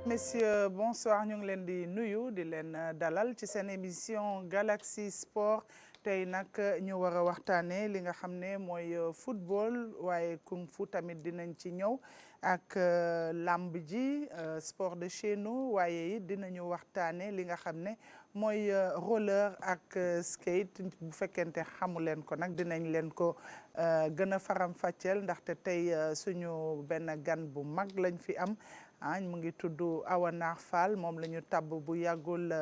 Messieurs, bonsoir, ñu ngi leen di nuyu di leen dalal ci seen émission Galaxy Sport tey nag ñu war a waxtaanee li nga xam ne mooy football waaye kung fu tamit dinañ ci ñëw ak lamb ji sport de chez nous waaye it dinañu waxtaanee li nga xam ne mooy roller ak skate bu fekkente xamu leen ko nag dinañ leen ko gën a faram-fàcceel ndaxte tey suñu benn gan bu mag lañ fi am. mu ngi tudd Awa Nar Fall moom la ñu tabb bu yàggul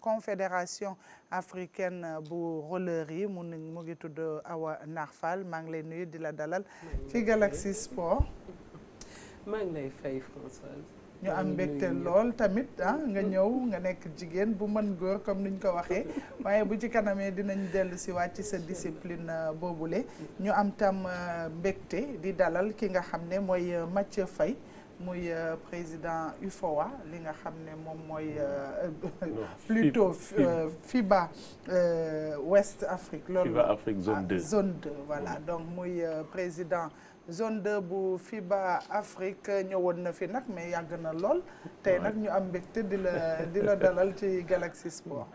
confédération africaine bu roller yi mu ngi tudd Awa Nar Fall maa ngi lay nuyu di la dalal ci Galaxy Sport. maa ngi lay fay Françoise. ñu am mbégte lool tamit nga ñëw nga nekk jigéen bu mën góor comme niñ ko waxee waaye bu ci kanamee dinañ dellu si waat ci sa discipline boobule ñu am tam mbégte di dalal ki nga xam ne mooy Mathieu Faye muy président UFOA li nga xam ne moom mooy plutôt FIBA West Afrique loolu FIBA Afrique zone 2 zone 2 voilà donc muy président zone 2 bu FIBA Afrique ñëwoon na fi nag mais yàgg na lool tey nag ñu am mbégte di la dalal ci Galaxy Sport.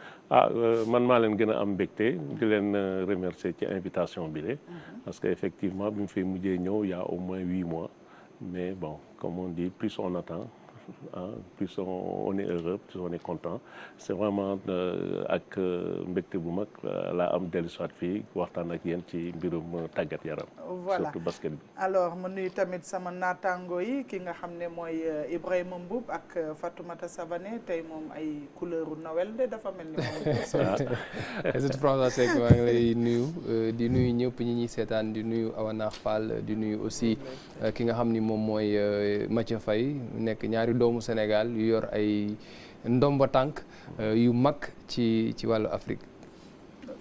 man maa leen gën a am mbégte di leen remercier ci invitation bi de parce que effectivement bi mu fi mujjee ñëw il y a au moins 8 mois. Mais bon, comme on dit, plus on attend, plus on est heureux, plus on est content. C'est vraiment ak mbégte bu mag laa am dellu soit fii waxtaan ak yéen ci mbirum tàggat yaram. Voilà surtout basket bi. alors ma nuyu tamit sama naataango yi ki nga xam ne mooy Ibrahima Mboub ak Fatoumata Savané tey moom ay couleur Noël de dafa mel ni moom. Aïssatou François Seck maa ngi lay nuyu di nuyu ñëpp ñi ñuy seetaan di nuyu Awa Nar Fall di nuyu aussi ki nga xam ni moom mooy Mathieu Faye nekk ñaari doomu Sénégal yu yor ay ndomba tànk yu mag ci wàllu Afrique.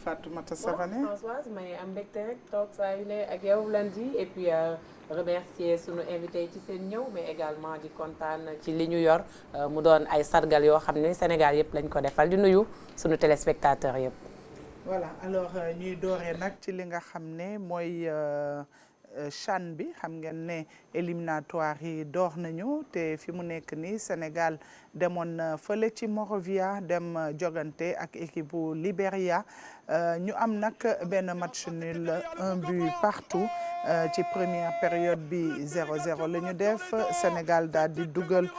Fatoumata Savané Françoise may am mbégte rek toog saa yu ne ak yow lundi et puis remercier sunu invité yi ci seen ñëw mais également di kontaan ci li ñu yor mu doon ay sargal yoo xam ne Sénégal yëpp lañ ko defal di nuyu sunu téléspectateurs yëpp. voilà alors ñuy dooree nag ci li nga xam ne mooy. CHAN bi xam ngeen ne éliminatoire yi door nañu te fi mu nekk nii Sénégal demoon na fële ci Monrovia dem jogante ak équipe bu Libéria ñu am nag benn match nul 1 but partout ci première période bi 0-0 la ñu def Sénégal daal di dugal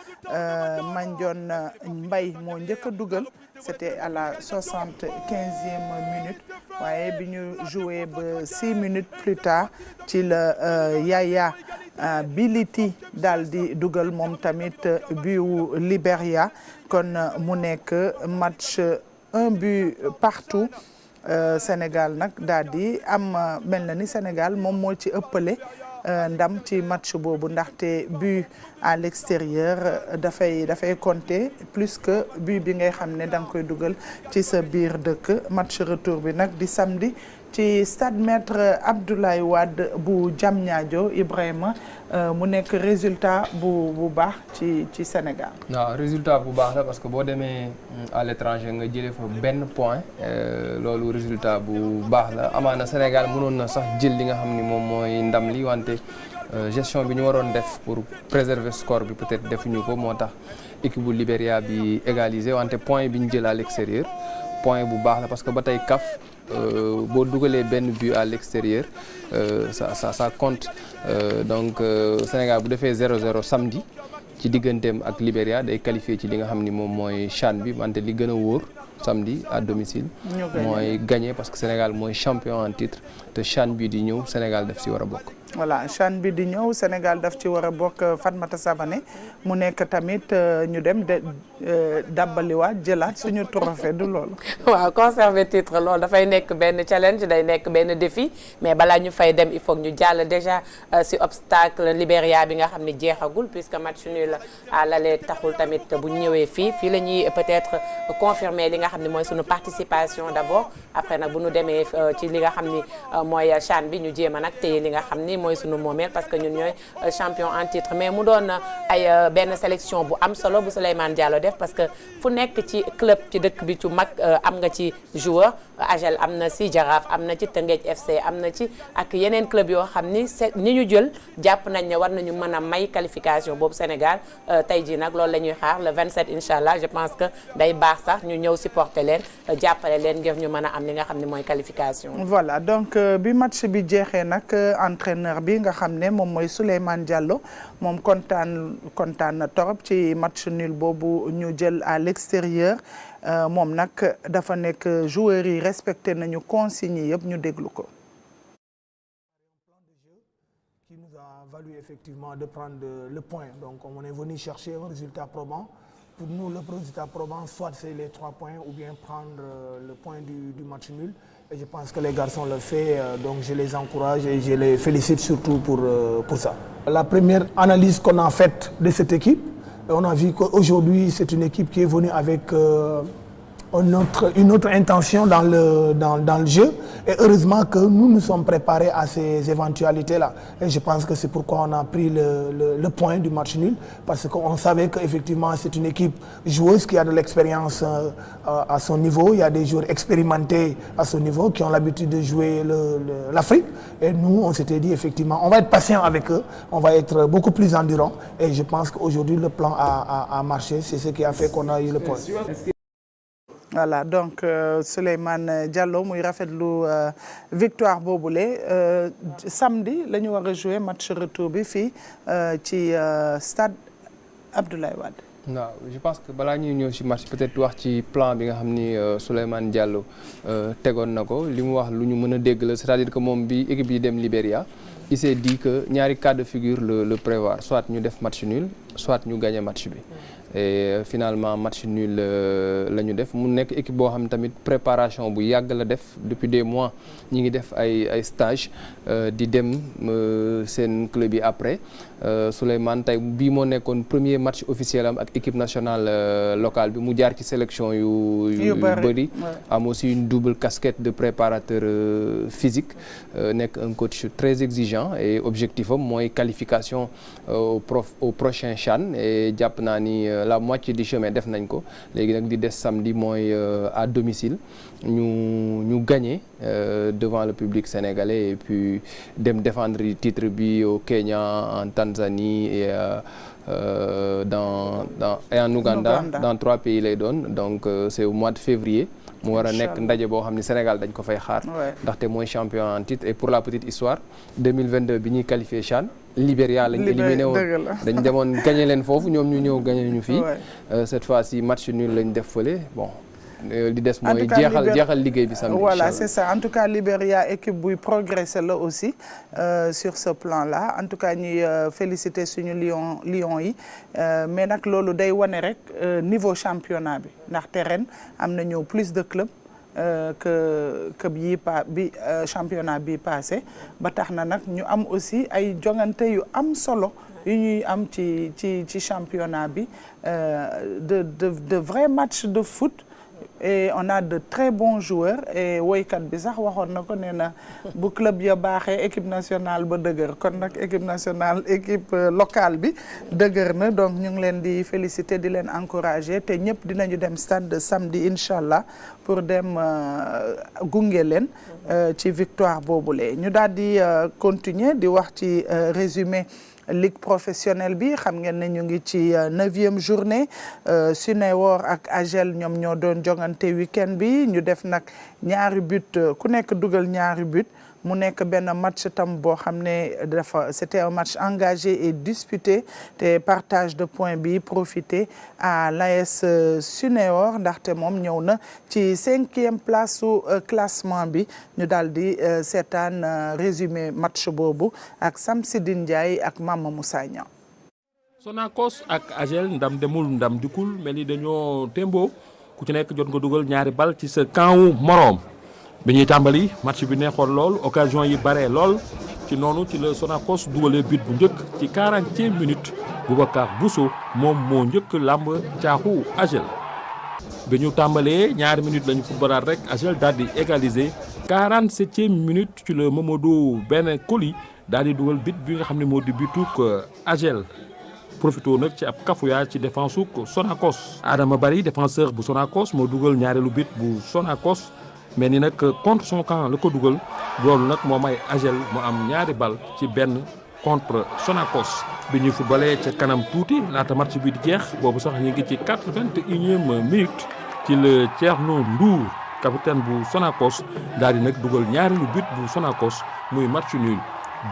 Mandione Mbaye moo njëkk a dugal c'était à la 75e minute waaye bi ñu joué ba 6 minutes plus tard ci la Yaya Bility daal di dugal moom tamit but wu Libéria kon mu nekk match 1 but partout Sénégal nag daal di am mel na ni Sénégal moom moo ci ëppale ndam ci match boobu ndaxte but à l'extérieur dafay compter plus que but bi ngay xam ne da nga koy dugal ci sa biir dëkk match retour bi nag di samedi ci stade Maître Abdoulaye Wade bu Diamniadio Ibrahima mu nekk résultat bu baax ci Sénégal. waaw résultat bu baax la parce que boo demee à l'étranger nga jëlee fa benn point loolu résultat bu baax la amaana Sénégal mënoon na sax jël li nga xam ni moom mooy ndam li wante gestion bi ñu waroon def pour préserver score bi peut-être defuñu ko moo tax équipe bu Libéria bi égalisé wante point bi ñu jël à l'extérieur point bu baax la parce que ba tey CAF boo dugalee benn but à l'extérieur ça compte donc Sénégal bu defee 0-0 samedi ci digganteem ak Libéria day qualifié ci li nga xam ni moom mooy CHAN bi wante li gën a wóor samedi à domicile mooy gagné parce que Sénégal mooy champion en titre te CHAN bi di ñëw Sénégal daf ci war a bokk. voilà CHAN bi di ñëw Sénégal daf ci war a bokk Fatmata Savané mu nekk tamit ñu dem dabbaliwaat jëlaat suñu trophée du loolu. waaw conserver titre loolu dafay nekk benn challenge day nekk benn défi mais balaa ñu fay dem il faut ñu jàll déjà si obstacle Libéria bi nga xam ne jeexagul puisque match nul à l'aller taxul tamit bu ñëwee fii la ñuy peut-être confirmer li nga xam ne mooy suñu participation d'abord après nag bu ñu demee ci li nga xam ni mooy CHAN bi ñu jéem a nag téye li nga xam ni mooy sunu moomeel parce que ñun ñooy champion en titre mais mu doon ay benn sélection bu am solo bu Souleymane Diallo def parce que fu nekk ci club ci dëkk bi ci mag am nga ci joueur AGEL am na ci Jaraaf am na ci Teungueth FC am na ci ak yeneen club yoo xam ni ñi ñu jël jàpp nañ ne war nañu mën a may qualification boobu Sénégal tey jii nag loolu la ñuy xaar le 27 incha allah je pense que day baax sax ñu ñëw supporter leen jàppale leen ngir ñu mën a am li nga xam ne mooy qualification. voilà donc bi match bi jeexee nag entraîneur bi nga xam ne moom mooy Souleymane Diallo moom kontaan na torop ci match nul boobu ñu jël à l'extérieur moom nag dafa nekk joueurs yi respecté nañu consignes yi yëpp ñu déglu ko. Qui nous a valu effectivement de prendre le point. Donc on est venu chercher un résultat probant. Pour nous, le résultat probant, soit c'est les 3 points ou bien prendre le point du match nul. Et je pense que les garçons le font, donc je les encourage et je les félicite surtout pour ça. La première analyse qu'on a faite de cette équipe, on a vu qu'aujourd'hui c'est une équipe qui est venue avec une autre intention dans le jeu, et heureusement que nous sommes préparés à ces éventualités-là. Et je pense que c'est pourquoi on a pris le point du match nul, parce qu'on savait qu'effectivement c'est une équipe joueuse qui a de l'expérience à son niveau. Il y a des joueurs expérimentés à son niveau qui ont l'habitude de jouer l'Afrique, et nous on s'était dit effectivement on va être patient avec eux, on va être beaucoup plus endurant, et je pense qu'aujourd'hui le plan a marché, c'est ce qui a fait qu'on a eu le point. Voilà donc Souleymane Diallo muy rafetlu victoire boobule samedi la ñu war a jouer match retour bi fii ci stade Abdoulaye Wade. waaw je pense que balaa ñuy ñëw ci match peut-être wax ci plan bi nga xam ni Souleymane Diallo tegoon na ko li mu wax lu ñu mën a dégg la, c'est-à-dire que moom bi équipe yi dem Libéria il s'est dit que ñaari cas de figure le prévoir, soit ñu def match nul soit ñu gagner match bi. Et finalement match nul la ñu def mu nekk équipe boo xam ne tamit préparation bu yàgg la def depuis des mois ñi ngi def ay stage di dem seen club yi après Souleymane tey bii moo nekkoon premier match officiel am ak équipe nationale locale bi mu jaar ci sélection yu bëri am aussi une double casquette de préparateur physique nekk un coach très exigeant et objectif am mooy qualification au prochain CHAN et jàpp naa ni la moitié du chemin def nañ ko léegi nag di des samedi mooy à domicile ñu gagner devant le public sénégalais et puis dem défendre titre bi au Kenya, en Tanzanie et en Ouganda. Dans 3 pays lay doon donc c'est au mois de février mu war a nekk ndaje boo xam ne Sénégal dañ ko fay xaar ndaxte mooy champion en titre. Et pour la petite histoire 2022 bi ñuy qualifié CHAN Libéria lañ éliminé woon dañ demoon gagné leen foofu ñoom ñu ñëw gagné ñu fii cette fois-ci match nul lañ def fële bon li des mooy jeexal liggéey bi samedi. Voilà c'est ça, en tout cas Libéria équipe buy progresser la aussi sur ce plan-là. En tout cas ñuy féliciter suñu Lions yi mais nag loolu day wane rek niveau championnat bi ndaxte ren am nañu plus de clubs que bi championnat bi passé ba tax na nag ñu am aussi ay jongante yu am solo yu ñuy am ci championnat bi de vrais matchs de foot. Et on a de très bons joueurs et woykat bi sax waxoon na ko nee na bu club ya baaxee équipe nationale ba dëgër kon nag équipe nationale équipe locale bi dëgër na donc ñu ngi leen di féliciter di leen encourager te ñëpp dinañu dem stade samedi incha allah pour dem gunge leen ci victoire boobule ñu daal di continuer di wax ci résumé ligue professionnelle bi xam ngeen ne ñu ngi ci 9e journée Sunéor ak AGEL ñoom ñoo doon jongante week-end bi ñu def nag ñaari but ku nekk dugal ñaari but mu nekk benn match tam boo xam ne c'était un match engagé et disputé te partage de points bi profité à l'AS Sunéor ndaxte moom ñëw na ci 5e place su classement bi ñu daal di seetaan résumé match boobu ak Samsidine Ndiaye ak Mama Moussa Niang. Sonacos ak AGEL ndam demul ndam dikul mel ni dañoo tembo ku ci nekk jot nga dugal ñaari bal ci sa camp moroom. bi ñuy tàmbali match bi neexoon lool occasion yi bare lool ci noonu ci la Sonacos dugalee but bu njëkk ci 40e minute Boubacar Bousso moom moo njëkk làmb caaxu AGEL. bi ñu tàmbalee ñaari minutes lañu footballaat rek AGEL daal di égaliser 47e minute ci la Mamadou Ben Koli daal di dugal but bi nga xam ne moo di butuk AGEL. profito nag ci ab kafuya ci défense su Sonacos Adama Bari défenseur bu Sonacos moo dugal ñaareelu but bu Sonacos mais ni nag contre son camp la ko dugal loolu nag moo may AGEL mu am ñaari bal ci benn contre Sonacos bi ñuy footballé ca kanam tuuti laata match bi di jeex boobu sax ñu ngi ci 81e minute ci le Thierno Ndour capitaine bu Sonacos daal di nag dugal ñaareelu but bu Sonacos muy match nul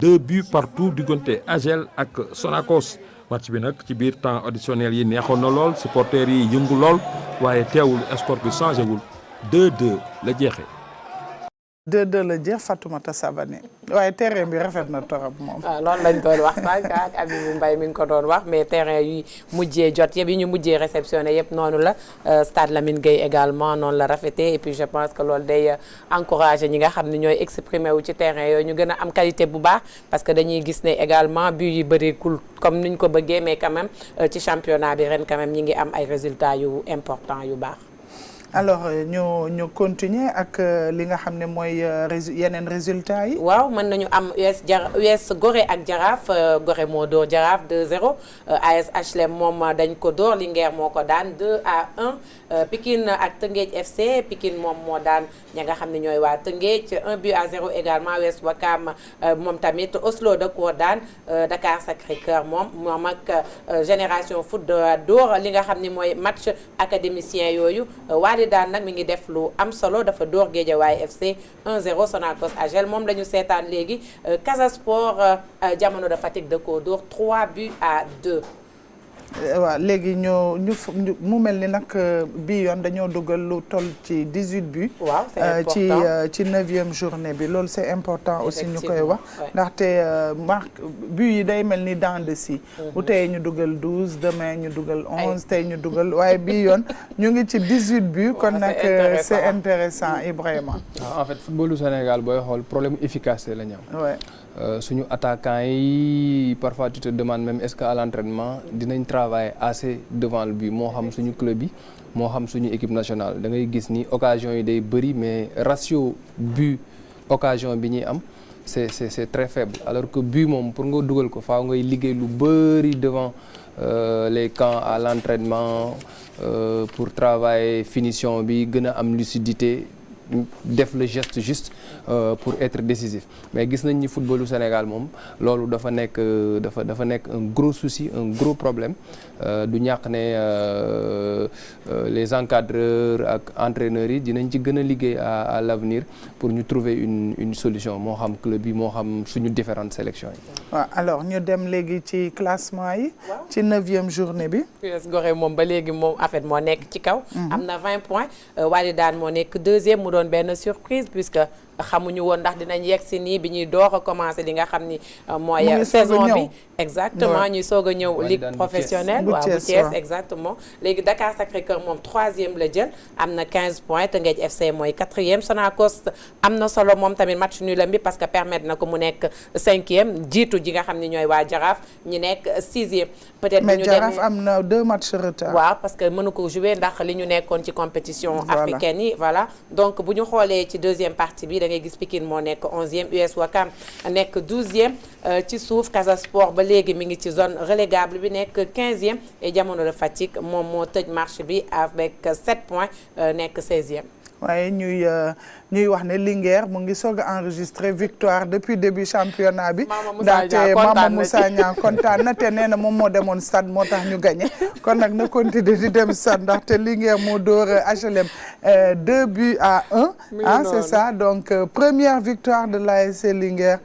2 buts partout diggante AGEL ak Sonacos. match bi nag ci biir temps additionnel yi neexoon na lool supporters yi yëngu lool waaye teewul score bi changé wul 2-2 la jeexee. 2-2 la jeex Fatoumata Savané waaye terrain bi rafet na torop moom. waaw loolu lañ doon wax sànq ak Abibou Mbaye mi ngi ko doon wax mais terrain yi mujjee jot yëpp yi ñu mujjee réceptionné yëpp noonu la stade Lamine Gueye également noonu la rafetee et puis je pense que loolu day encouragé ñi nga xam ne ñooy exprimé wu ci terrain yooyu ñu gën a am qualité bu baax parce que dañuy gis ne également but yi bëreekul comme niñ ko bëggee mais quand même ci championnat bi ren quand même ñi ngi am ay résultats yu important yu baax. alors ñu continuer ak li nga xam ne mooy yeneen résultats yi. waaw mën nañu am US Gorée ak Jaraaf Gorée moo dóor Jaraaf 2-0 AS HLM moom dañ ko dóor Linguère moo ko daan 2-1 Pikine ak Tëngéej FC Pikine moom moo daan ña nga xam ne ñooy waa Tëngéej 1-0 également US Ouakam moom tamit Oslo da koo daan Dakar Sacré-Cœur moom ak Génération Foot dóor li nga xam ne mooy match académicien yooyu daan nag mi ngi def lu am solo dafa dóor Guédiawaye FC 1-0 Sonacos AGEL moom la ñu seetaan léegi Casa Sport Jamono de Fatick da koo dóor 3-2. waaw léegi mu mel ni nag bii yoon dañoo dugal lu toll ci 18 buts. waaw c'est important ci 9e journée bi loolu c'est important aussi ñu koy wax. ndaxte buts yi day mel ni dents de scie. bu tey ñu dugal 12 demain ñu dugal 11 tey ñu dugal waaye bii yoon ñu ngi ci 18 buts. kon nag c'est intéressant Ibrahima. en fait footballu Sénégal booy xool problème efficacité la ñu am. suñu attaquants yi parfois tu te demandes même est-ce que à l'entraînement dinañ travailler assez devant le but moo xam suñu club yi moo xam suñu équipe nationale da ngay gis ni occasion yi day bëri mais ratio but occasion bi ñuy am c'est très faible alors que but moom pour nga dugal ko faaw ngay liggéey lu bëri devant les camps à l'entraînement pour travailler finition bi gën a am lucidité def le geste juste pour être décisif mais gis nañ ni footballu Sénégal moom loolu dafa nekk un gros souci un gros problème du ñàkk ne les encadreurs ak entraîneurs yi dinañ ci gën a liggéey à l'avenir pour ñu trouver une solution moo xam club yi moo xam suñu différentes sélections yi. waaw alors ñu dem léegi ci classement yi. ci 9e journée bi. US Gorée moom ba léegi moom en fait moo nekk ci kaw. am na 20 points Walidane moo nekk 2e mu doon benn surprise puisque xamuñu woon ndax dinañ yegg si nii bi ñuy door a commencé li nga xam ni mooy saison bi exactement ñuy soog a ñëw ligue professionnelle waaw bu Thiès exactement léegi Dakar Sacré-Cœur moom 3e la jël am na 15 points Teungueth FC mooy 4e Sonacos am na solo moom tamit match nul am bi parce que permettre na ko mu nekk 5e jiitu ji nga xam ni ñooy waa Jaraaf ñi nekk 6e peut-être mais Jaraaf am na 2 matchs retard waaw parce que mënu ko jouer ndax li ñu nekkoon ci compétition africaine yi voilà donc bu ñu xoolee ci 2e partie bi da ngay gis Pikine moo nekk 11e US Ouakam nekk 12e ci suuf Casa Sport ba léegi mi ngi ci zone relégable bi nekk 15e et Jamono de Fatick moom moo tëj marche bi avec 7 points nekk 16e. waaye ñuy wax ne Linguère mu ngi soog a enregistré victoire depuis début championnat bi. ndaxte Mama Moussa Niang kontaan na te nee na moom moo demoon stade moo tax ñu gagné kon nag na continuer di dem stade ndaxte Linguère moo dóor HLM 2-1. c'est ça donc première victoire de l'ASC Linguère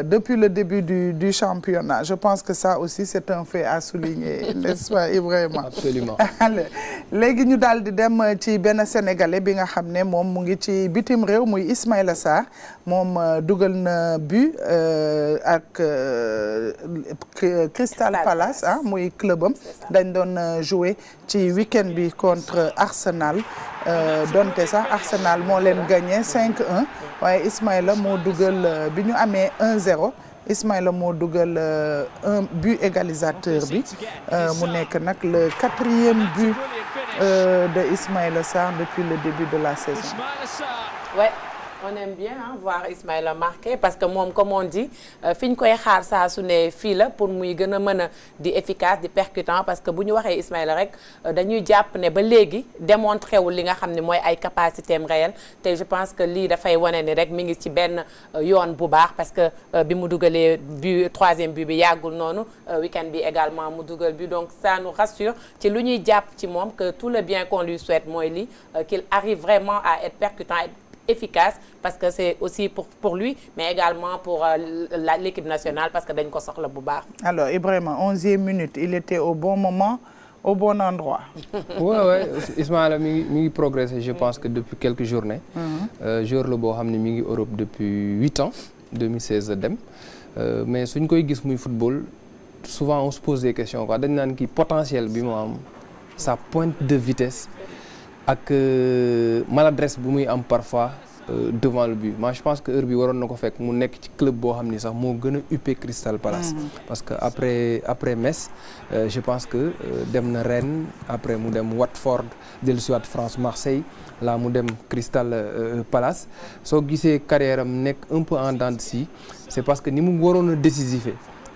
depuis le début du championnat je pense que ça aussi c'est un fait à souligner n'est-ce pas Ibrahima. Absolument. léegi ñu daal di dem ci benn sénégalais bi nga xam ne moom mu ngi ci bitim réew muy Ismaïla Sarr moom dugal na but ak Crystal Palace muy clubam dañ doon jouer ci week-end bi contre Arsenal donte sax Arsenal moo leen gagné 5-1 waaye Ismaïla moo dugal bi ñu amee 1-0 Ismaïla moo dugal un but égalisateur bi mu nekk nag le 4e but de Ismaïla Sarr depuis le début de la saison. Ouais. on aime bien voir Ismaïla marquer parce que moom comme on dit fi ñu koy xaar saa su ne fii la pour muy gën a mën a di efficace di percutant parce que bu ñu waxee Ismaïla rek dañuy jàpp ne ba léegi démontré wul li nga xam ne mooy ay capacité am réelle te je pense que lii dafay wane ni rek mi ngi ci benn yoon bu baax parce que bi mu dugalee but 3e but bi yàggul noonu week-end bi également mu dugal but donc ça nous rassure ci lu ñuy jàpp ci moom que tout le bien qu'on lui souhaite mooy li qu'il arrive vraiment à être percutant efficace parce que c'est aussi pour lui mais également pour l'équipe nationale parce que dañ ko soxla bu baax. Alors Ibrahima 11e minute il était au bon moment au bon endroit. ouais Ismaïla mi ngi progressé je pense que depuis quelques journées. joueur la boo xam ne mi ngi Europe depuis 8 ans 2016 la dem mais suñ koy gis muy football souvent on se pose des questions quoi dañ naan kii potentiel bi mu am sa pointe de vitesse. ak maladresse bu muy am parfois devant le but moi je pense que heure bi waroon na ko fekk mu nekk ci club boo xam ni sax moo gën a huppé Crystal Palace. parce que après Metz je pense que dem na Rennes après mu dem Watford dellusiwaat France Marseille là mu dem Crystal Palace soo gisee carrière am nekk un peu en dents de scie c'est parce que ni mu waroon a décisif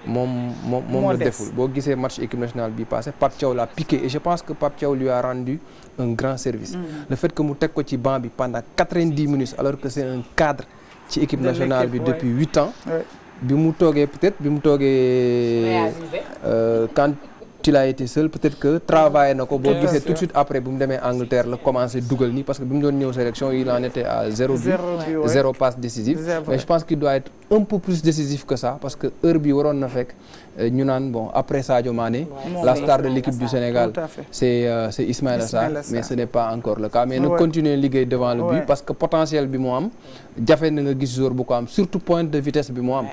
moom la deful boo gisee match équipe nationale bi passé Pape Thiaw l'a piqué et je pense que Pape Thiaw lui a rendu un grand service. Le fait que mu teg ko ci banc bi pendant 90 minutes alors que c'est un cadre ci équipe nationale bi depuis 8 ans. bi mu toogee quand il a été seul peut-être que travaillé na ko boo gisee tout de suite après bu mu demee Angleterre la commencé dugal nii parce que bi mu doon ñëw sélection il en était à 0 but 0 passe décisive mais je pense qu'il doit être un peu plus décisif que ça parce que heure bi waroon na fekk ñu naan bon après Sadio Mané la star de l'équipe du Sénégal c'est Ismaïla Sarr mais ce n'est pas encore le cas mais na continuer liggéey devant le but parce que potentiel bi mu am jafe na nga gis joueur bu ko am surtout pointe de vitesse bi mu am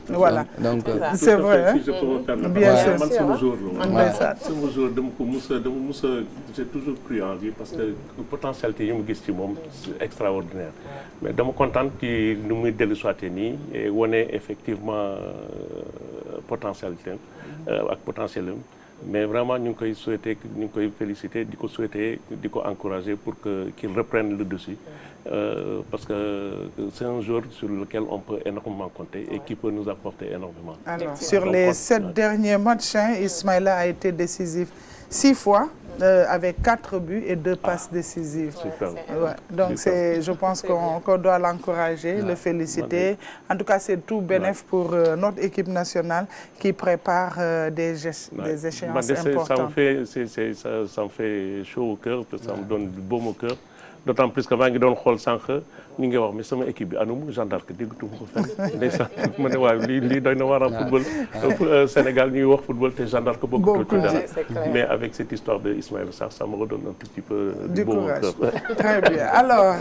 voilà donc c'est vrai bien sûr sama jour dama mus a j'ai toujours cru en lui parce que potentialité yi mu gis ci moom c'est extraordinaire mais dama kontaan ci nu muy dellu soité nii et wane effectivement potentialité ak potentiel am mais vraiment ñu ngi koy souhaiter ñu ngi koy féliciter di ko souhaiter di ko encourager pour que qu'il reprenne le dessus parce que c'est un joueur sur lequel on peut énormément compter et qui peut nous apporter énormément. Alors, sur les 7 derniers matchs, Ismaïla a été décisif 6 fois avec 4 buts et 2 passes décisives. Super. Ouais. Donc je pense qu'on doit l'encourager, le féliciter. En tout cas, c'est tout bénéf pour notre équipe nationale qui prépare des échéances importantes. Ça me fait chaud au cœur, ça me donne du baume au cœur. D'autant plus que maa ngi doon xool sànq ñu ngi wax mais sama équipe bi anamu Jeanne d'Arc déggatuma ko fenn ndeysaan ma ne waaw lii doy na war a football Sénégal ñuy wax football te Jeanne d'Arc bokkul ci dara mais avec cette histoire de Ismaïla Sarr ça me redonne un tout petit peu du courage. Très bien. Alors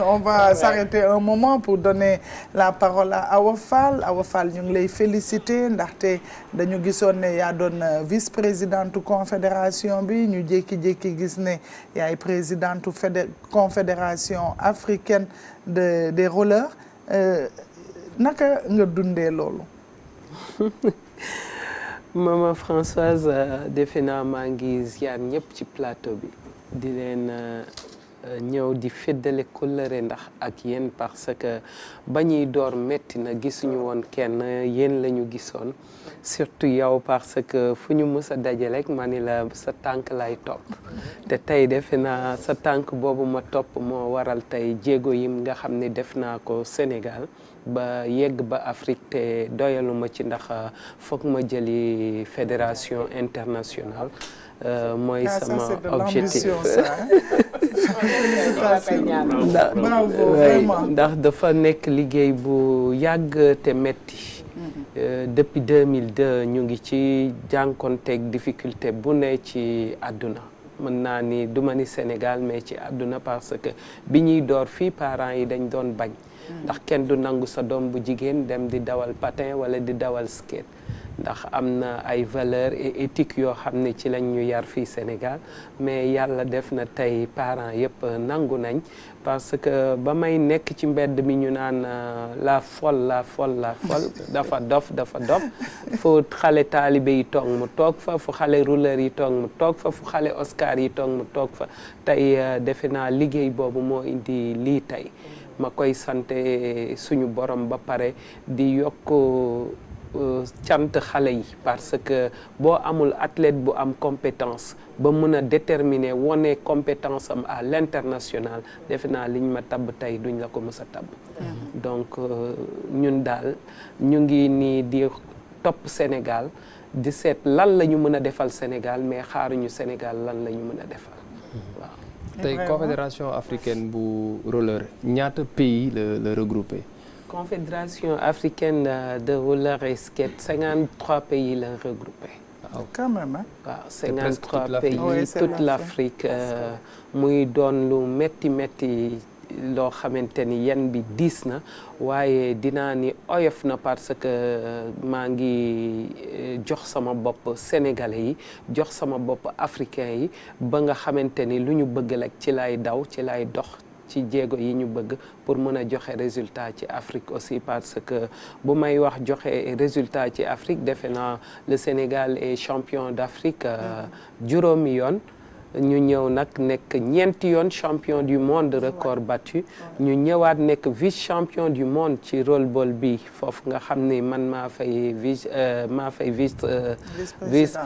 on va s'arrêter un moment pour donner la parole à Awa Fall. Awa Fall ñu ngi lay féliciter ndaxte dañu gisoon ne yaa doon vice-présidente confédération bi ñu jékki-jékki gis ne yaay présidente confédération africaine des rollers naka nga dundee loolu. Maman Françoise defe naa maa ngi ziar ñëpp ci plateau bi di leen ñëw di feddale kóllëre ndax ak yéen parce que ba ñuy door metti na gisuñu woon kenn yéen la ñu gisoon surtout yow parce que fu ñu mës a daje rek ma ni la sa tànk lay topp te tey defe naa sa tànk boobu ma topp moo waral tey jéego yi nga xam ne def naa ko Sénégal ba yegg ba Afrique te doyaluma ci ndax foog ma jëli fédération internationale mooy sama objectif ndax dafa nekk liggéey bu yàgg te metti depuis 2002 ñu ngi ci jànkonteeg difficulté bu ne ci àdduna mën naa ni duma ni Sénégal mais ci àdduna parce que bi ñuy door fii parents yi dañ doon bañ ndax kenn du nangu sa doom bu jigéen dem di dawal patin wala di dawal skate ndax am na ay valeurs et éthiques yoo xam ne ci lañ ñu yar fii Sénégal mais yàlla def na tey parents yëpp nangu nañ parce que ba may nekk ci mbedd mi ñu naan la folle dafa dof fu xale taalibe yi toog mu toog fa fu xale rouleur yi toog mu toog fa fu xale Oscar yi toog mu toog fa tey defe naa liggéey boobu moo indi lii tey ma koy sante suñu borom ba pare di yokk cant xale yi parce que boo amul athlète bu am compétence ba mën a déterminer wone compétence am à l'international defe naa liñ ma tabb tey duñ la ko mës a tabb donc ñun daal ñu ngi nii di topp Sénégal di seet lan la ñu mën a defal Sénégal mais xaaruñu Sénégal lan la ñu mën a defal waaw. tey confédération africaine bu roller ñaata pays la regroupé. Confédération africaine de roller et skate 53 pays la regroupé. waaw quand même waaw 53 pays Oui, c'est toute l'Afrique muy doon lu metti loo xamante ni yan bi diis na waaye dinaa ni oyof na parce que maa ngi jox sama bopp sénégalais yi jox sama bopp africain yi ba nga xamante ni lu ñu bëgg rek ci lay daw ci lay dox ci jéego yi ñu bëgg pour mën a joxe résultat ci Afrique aussi parce que bu may wax joxe résultat ci Afrique defe naa le Sénégal est champion d'Afrique juróomi yoon ñu ñëw nag nekk ñeenti yoon champion du monde record battu ñu ñëwaat nekk vice champion du monde ci rollball bi foofu nga xam ni man maa fay vice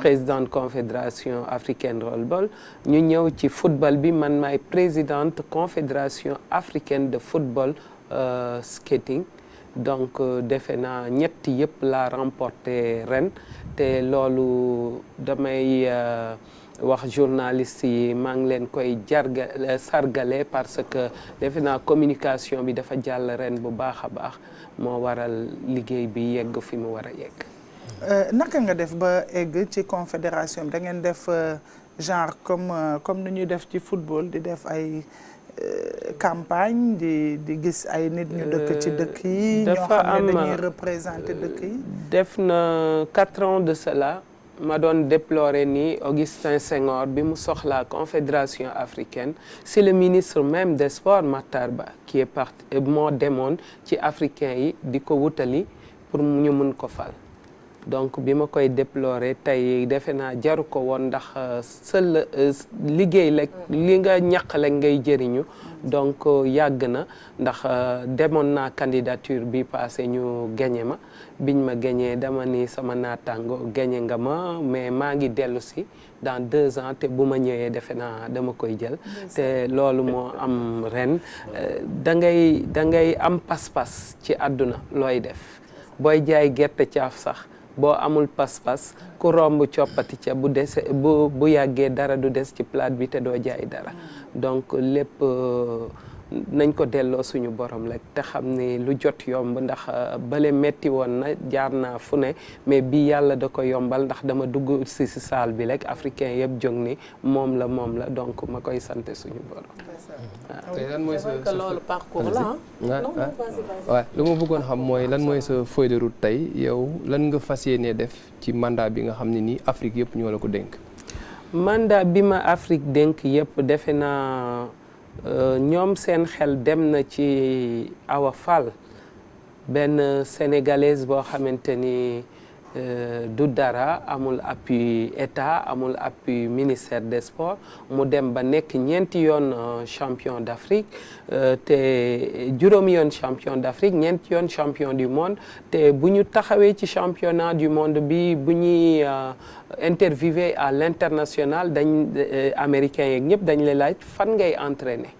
présidente confédération africaine rollball ñu ñëw ci football bi man maay présidente confédération africaine de football skating donc defe naa ñetti yëpp la remporté ren te loolu damay wax journaliste yi maa ngi leen koy sargale parce que defe naa communication bi dafa jàll ren bu baax a baax moo waral liggéey bi yegg fi mu war a yegg. naka nga def ba egg ci confédération bi da ngeen def genre comme ni ñuy def ci football di def ay campagne di gis ay nit ñu dëkk ci dëkk yi. ñoo xam ne dañuy représenter dëkk yi. def na 4 ans de cela. ma doon déplorer ni Augustin Senghor bi mu soxlaa confédération africaine c'est le ministre même des sports Matar Ba qui est parti moo demoon ci africain yi di ko wutali pour ñu mun ko fal donc bi ma koy déplorer tey defe naa jaru ko woon ndax seul liggéey la li nga ñaqale ngay jëriñu donc yàgg na ndax demoon naa candidature bi passé ñu gagné ma biñ ma gagné dama ni sama naataango gagné nga ma mais maa ngi dellu si dans 2 ans te bu ma ñëwee defe naa dama koy jël te loolu moo am ren da ngay am pas-pas ci àdduna looy def booy jaay gerte caaf sax boo amul pas-pas ku romb coppati ca bu yàggee dara du des ci plate bi te doo jaay dara donc lépp nañ ko delloo suñu borom rek te xam ni lu jot yomb ndax bale metti woon na jaar naa fu ne mais bi yàlla da ko yombal ndax dama dugg si salle bi rek africain yëpp jóg ni moom la donc ma koy sant suñu borom. tey lan mooy sa loolu parcours la waaw lu ma bëggoon xam mooy lan mooy sa feuille de route tey yow lan nga fas yéenee def ci mandat bi nga xam ne nii Afrique yëpp ñoo la ko dénk. mandat bi ma Afrique dénk yëpp defe naa ñoom seen xel dem na ci Awa Fall benn sénégalaise boo xamante ni du dara amul appui état amul appui ministère des sports mu dem ba nekk ñeenti yoon champion d'Afrique te juróomi yoon champion d'Afrique ñeenti yoon champion du monde te bu ñu taxawee ci championnat du monde bi bu ñuy interviewé à l'international dañ américains yeeg ñëpp dañ lay laaj fan ngay entraîner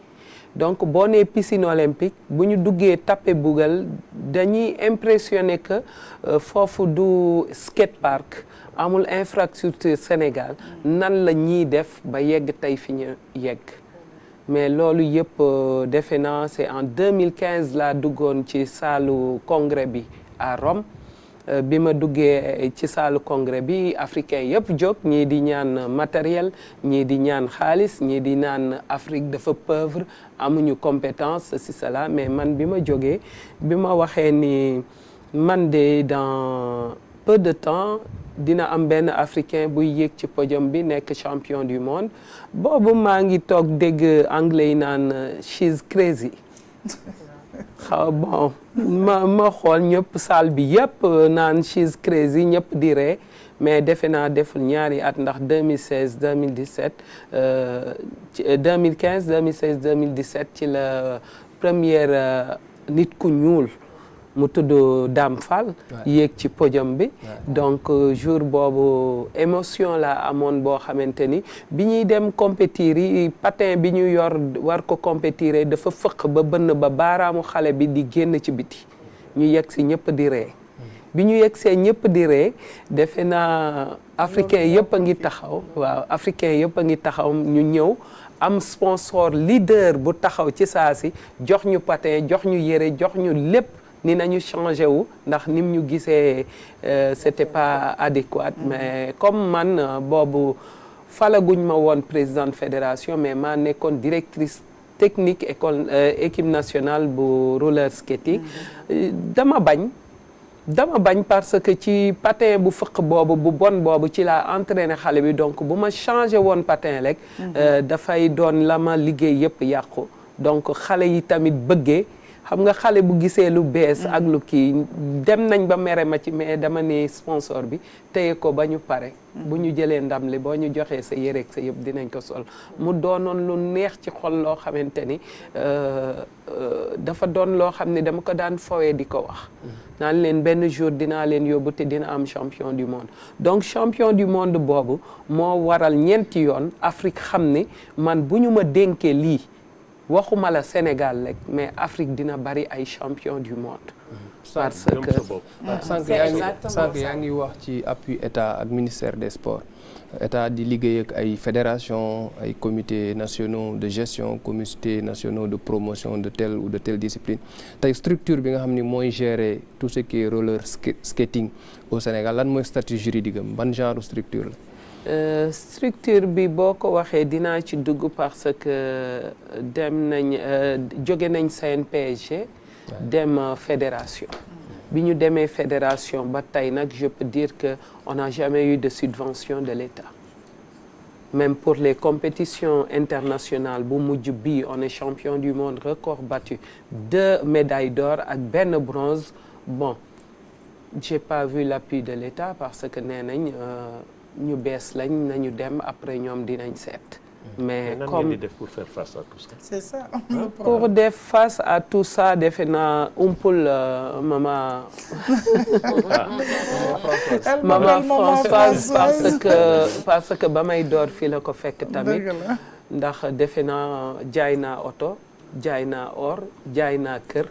donc boo nee piscine olympique bu ñu duggee tapé bugal dañuy impressionné que foofu du skate park amul infrastructure Sénégal nan la ñuy def ba yegg tey fi ñu yegg mais loolu yëpp defe naa c'est en 2015 laa duggoon ci saalu congrès bi à Rome bi ma duggee ci saalu congrès bi africain yëpp jóg ñii di ñaan matériel ñii di ñaan xaalis ñii di naan Afrique dafa pauvre amuñu compétence ci cela mais man bi ma jógee bi ma waxee ni man de dans peu de temps dina am benn africain buy yéeg ci podium bi nekk champion du monde boobu maa ngi toog dégg anglais yi naan she's crazy bon ma xool ñëpp salle bi yëpp naan she's crazy ñëpp di ree mais defe naa deful ñaari at ndax 2016 2017 2015 2016 2017 ci la première nit ku ñuul mu tudd Dame Fall yéeg ci podium bi donc jour boobu émotion la amoon boo xamante ni bi ñuy dem compétir yi patin bi ñu yor war ko compétir dafa fëq ba bënn ba baaraamu xale bi di génn ci biti ñu yegg si ñëpp di ree bi ñu yegg see ñëpp di ree defe naa africain yëpp a ngi taxaw waaw africain yëpp a ngi taxaw ñu ñëw am sponsor leader bu taxaw ci saa si jox ñu patin jox ñu yére jox ñu lépp ni nañu changé wu ndax nim ñu gisee c'était pas adéquat mais comme man boobu falaguñ ma woon présidente fédération mais maa nekkoon directrice technique équipe nationale bu roller skating dama bañ parce que ci patin bu fëq boobu bu bon boobu ci laa entraîné xale bi donc bu ma changé woon patin rek dafay doon la ma liggéey yëpp yàqu donc xale yi tamit bëggee xam nga xale bu gisee lu bees ak lu kii dem nañ ba mere ma ci mais dama ne sponsor bi téye ko ba ñu pare bu ñu jëlee ndam li boo ñu joxee sa yéreeg sa yëpp dinañ ko sol mu doonoon lu neex ci xol loo xamante ni dafa doon loo xam ne dama ko daan fowee di ko wax naan leen benn jour dinaa leen yóbbu te dina am champion du monde donc champion du monde boobu moo waral ñeenti yoon Afrique xam ni man bu ñu ma dénkee lii waxuma la Sénégal rek mais Afrique dina bari ay champion du monde. parce que sànq yaa ngi wax ci appui état ak ministère des sports état di liggéey ak ay fédération ay comités nationaux de gestion comités nationaux de promotion de telle ou de telle discipline tey structure bi nga xam ni mooy gérer tout ce qui est roller skating au Sénégal lan mooy statut juridique am ban genre structure la. Structure bi boo ko waxee dinaa ci dugg parce que dem nañ jóge nañ CNPSG dem fédération bi ñu demee fédération ba tey nag je peux dire que on n'a jamais eu de subvention de l'État même pour les compétitions internationales bu mujj bi on est champion du monde record battu 2 médailles d'or ak benn bronze bon j'ai pas vu l'appui de l'État parce que nee nañ ñu bees lañ nañu dem après ñoom dinañ seet. mais comme di def pour faire face à tout ça. c'est ça. pour def face à tout ça defe naa umpul maman Françoise parce que ba may door fii la ko fekk tamit. ndax defe naa jaay naa oto jaay naa or jaay naa kër.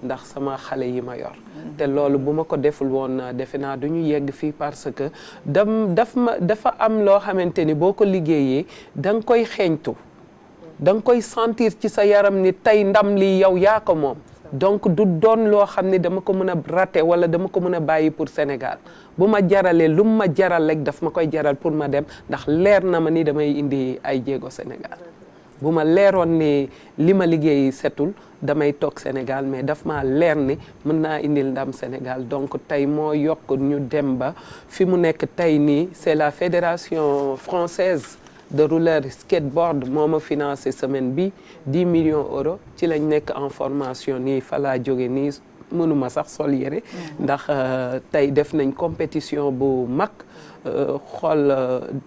ndax sama xale yi ma yor te loolu bu ma ko deful woon defe naa du ñu yegg fii parce que dafa am loo xamante ni boo ko liggéeyee da nga koy xeeñtu da nga koy sentir ci sa yaram ni tey ndam li yow yaa ko moom donc du doon loo xam ne dama ko mën a rater wala dama ko mën a bàyyi pour Sénégal bu ma jaralee lu ma jaral rek daf ma koy jaral pour ma dem ndax leer na ma ni damay indi ay jéego Sénégal bu ma leeroon ni li ma liggéey setul damay toog Sénégal mais daf ma leer ni mën naa indil ndam Sénégal donc tey moo yokk ñu dem ba fi mu nekk tey nii c'est la fédération française de roller skateboard moo ma financé semaine bi 10 millions euros ci lañ nekk en formation nii fa laa jóge nii mënuma sax sol yére ndax tey def nañ compétition bu mag xool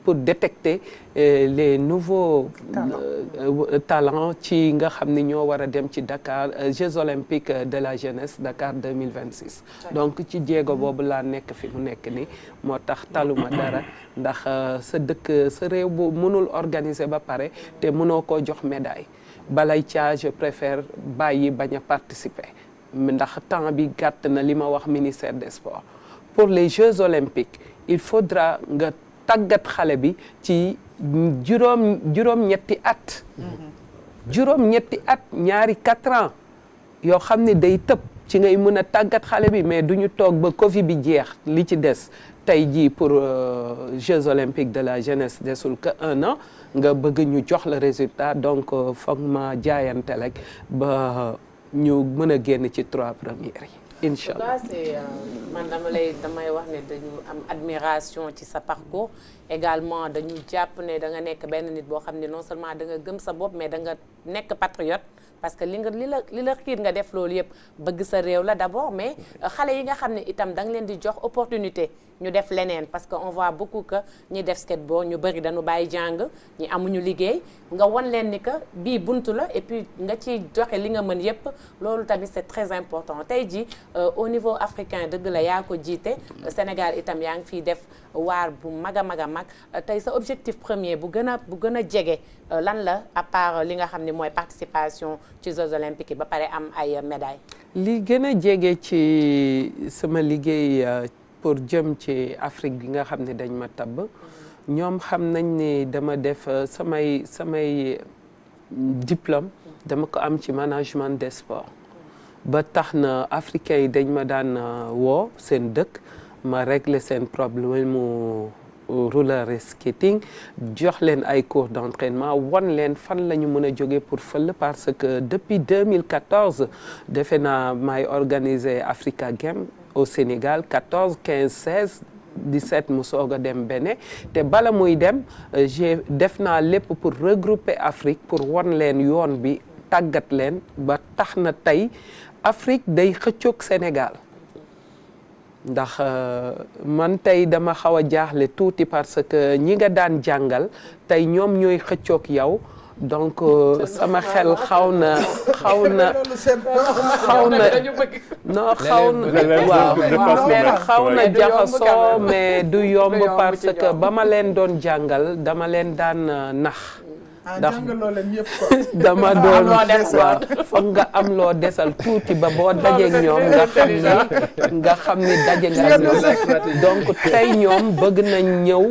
pour détecter les nouveaux talents ci nga xam ni ñoo war a dem ci Dakar Jeux olympiques de la jeunesse Dakar 2026 donc ci jéego boobu laa nekk fi mu nekk ni moo tax taluma dara ndax sa dëkk sa réew bu mënul organiser ba pare te mënoo koo jox médaille balay ca je préfère bàyyi bañ a participer ndax temps bi gàtt na li ma wax ministère des sports pour les Jeux olympiques il faudra nga tàggat xale bi ci juróom-ñetti at. juróom-ñetti at ñaari 4 ans yoo xam ne day tëb ci ngay mën a tàggat xale bi mais du ñu toog ba Covid bi jeex li ci des tey jii pour Jeux olympiques de la jeunesse desul que 1 an nga bëgg ñu jox le résultat donc foog ma jaayante rek ba ñu mën a génn ci 3 premières yi. incha allah. c'est man damay wax ne dañu am admiration ci sa parcours également dañu jàpp ne da nga nekk benn nit boo xam ne non seulement da nga gëm sa bopp mais da nga nekk patriote parce que li la xiir nga def loolu yëpp bëgg sa réew la d'abord mais xale yi nga xam ne itam da nga leen di jox opportunité ñu def leneen parce que on voit beaucoup que ñi def skateboard ñu bëri dañu bàyyi jàng ñi amuñu liggéey nga wan leen ni que bii buntu la et puis nga ci joxe li nga mën yëpp loolu tamit c'est très important tey jii au niveau africain dëgg la yaa ko jiite Sénégal itam yaa ngi fiy def waar bu mag a mag a mag tey sa objectif premier bu gën a jege lan la à part li nga xam ne mooy participation ci Jeux olympiques yi ba pare am ay médailles. li gën a jege ci sama liggéey pour jëm ci Afrique bi nga xam ne dañ ma tabb ñoom xam nañ ne dama def samay diplôme dama ko am ci management des sports ba tax na africains yi dañ ma daan woo seen dëkk ma régler seen problème mu roller skating jox leen ay cours d'entraînement wan leen fan la ñu mën a jóge pour fël parce que depuis 2014 defe naa may organiser Africa Games au Sénégal 14 15 16 17 mu soog a dem Bénin te bala muy dem def naa lépp pour regrouper Afrique pour wan leen yoon bi tàggat leen ba tax na tey Afrique day xëccoog Sénégal ndax man tey dama xaw a jaaxle tuuti parce que ñi nga daan jàngal tey ñoom ñooy xëccoog yow donc sama xel xaw na jaxasoo mais du yomb parce que ba ma leen doon jàngal dama leen daan nax ndax dama doon waaw foog nga am loo desal tuuti ba boo dajeeg ñoom nga xam ni daje nga ñoom donc tey ñoom bëgg nañ ñëw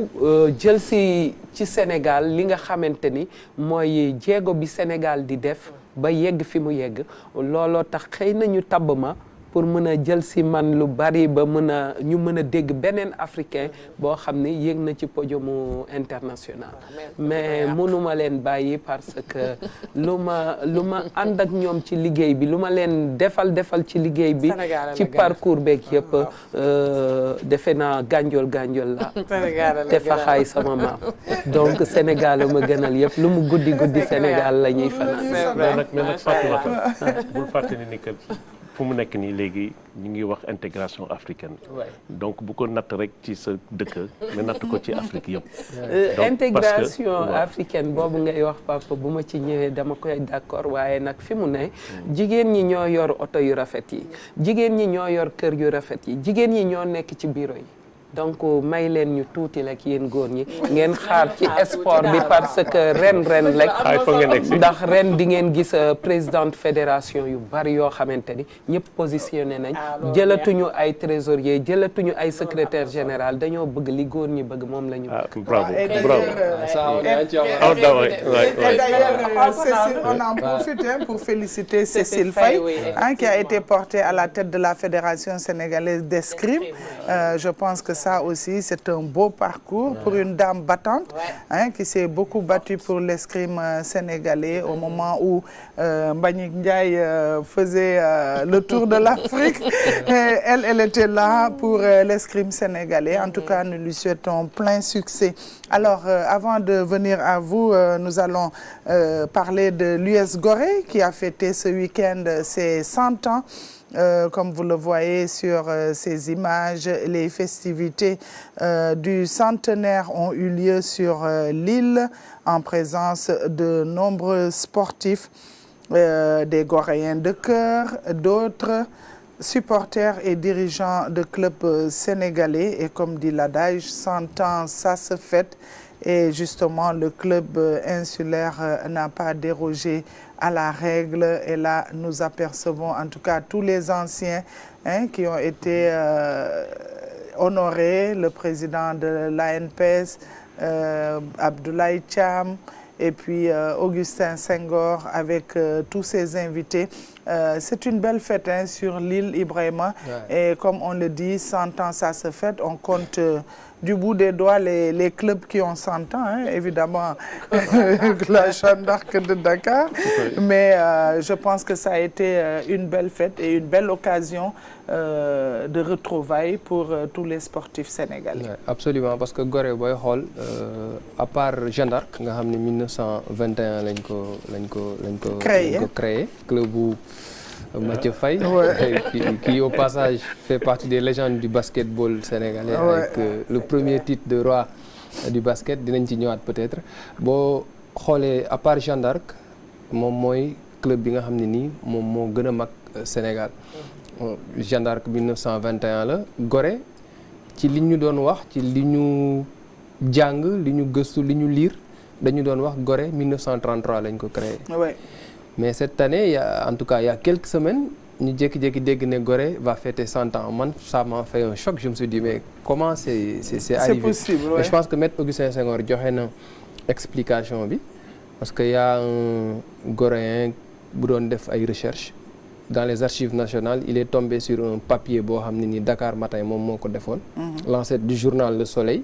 jël si ci Sénégal li nga xamante ni mooy jéego bi Sénégal di def ba yegg fi mu yegg looloo tax xëy na ñu tabb ma pour mën a jël si man lu bari ba ñu mën a dégg beneen africain boo xam ne yéeg na ci podiumu international mais mënuma leen bàyyi parce que lu ma ànd ak ñoom ci liggéey bi lu ma leen defal ci liggéey bi ci parcours beeg yëpp defe naa gànjool la te faxaay sama maam donc Sénégal ma gënal yëpp lu mu guddi Sénégal la ñuy fanaan mais nag Fatoumata bul fàtte ni que fu mu nekk nii léegi ñu ngi wax intégration africaine donc bu ko natt rek ci sa dëkk mais natt ko ci Afrique yëpp intégration africaine boobu ngay wax papa bu ma ci ñëwee dama koy d'accord waaye nag fi mu ne jigéen ñi ñoo yor oto yu rafet yi jigéen ñi ñoo yor kër yu rafet yi jigéen ñi ñoo nekk ci bureau yi donc may leen ñu tuuti rek yéen góor ñi ngeen xaar ci sport bi parce que ren rek ndax ren di ngeen gis présidente fédération yu bari yoo xamante ni ñëpp positionné nañ jëlatuñu ay trésorier jëlatuñu ay secrétaire général dañoo bëgg li góor ñi bëgg moom la ñu bëgg. bravo Cécile, on en profite pour féliciter Cécile Faye qui a été portée à la tête de la Fédération sénégalaise d'escrime. Je pense que ça aussi c'est un beau parcours pour une dame battante qui s'est beaucoup battue pour l'escrime sénégalais au moment où Mbagnick Ndiaye faisait le tour de l'Afrique. Elle était là pour l'escrime sénégalais. En tout cas, nous lui souhaitons plein succès. Alors, avant de venir à vous, nous allons parler de l'US Gorée qui a fêté ce week-end ses 100 ans. Comme vous le voyez sur ces images, les festivités du centenaire ont eu lieu sur l'île en présence de nombreux sportifs, des Goréens de cœur, d'autres supporters et dirigeants de clubs sénégalais. Et comme dit l'adage, 100 ans, ça se fête. Et justement, le club insulaire n'a pas dérogé à la règle. Et là, nous apercevons en tout cas tous les anciens qui ont été honorés. Le président de l'ANPS, Abdoulaye Thiam, et puis Augustin Senghor avec tous ses invités. C'est une belle fête sur l'île Ibrahima. Et comme on le dit, 100 ans, ça se fête. On compte du bout des doigts les clubs qui ont 100 ans, hein, évidemment la Jeanne d'Arc de Dakar, mais je pense que ça a été une belle fête et une belle occasion de retrouvailles pour tous les sportifs sénégalais. Ouais, absolument, parce que Gorée booy xool à part Jeanne d'Arc nga xam ne 1921 lañ ko créé club bu Mathieu Faye qui au passage fait partie des légendes du basketball sénégalais avec le premier titre de roi du basket, dinañ ci ñëwaat peut-être. Boo xoolee à part Jeanne d'Arc moom mooy club bi nga xam ne nii moom moo gën a mag Sénégal. Jeanne d'Arc 1921 la. Gorée ci li ñu doon wax ci li ñu jàng li ñu gëstu li ñu lire dañu doon wax Gorée 1933 lañ ko créé. Mais cette année en tout cas il y a quelques semaines ñu jékki-jékki dégg ne Gorée va fêter 100 ans. Man ça m'a fait un choc, je me suis dit mais comment c'est arrivé. Possible, ouais. Et je pense que Maître Augustin Senghor joxe na explication bi parce que y a un Goréen bu doon def ay recherches dans les archives nationales. Il est tombé sur un papier boo xam ne ni Dakar Matin moom moo ko defoon. L'ancêtre du journal Le Soleil.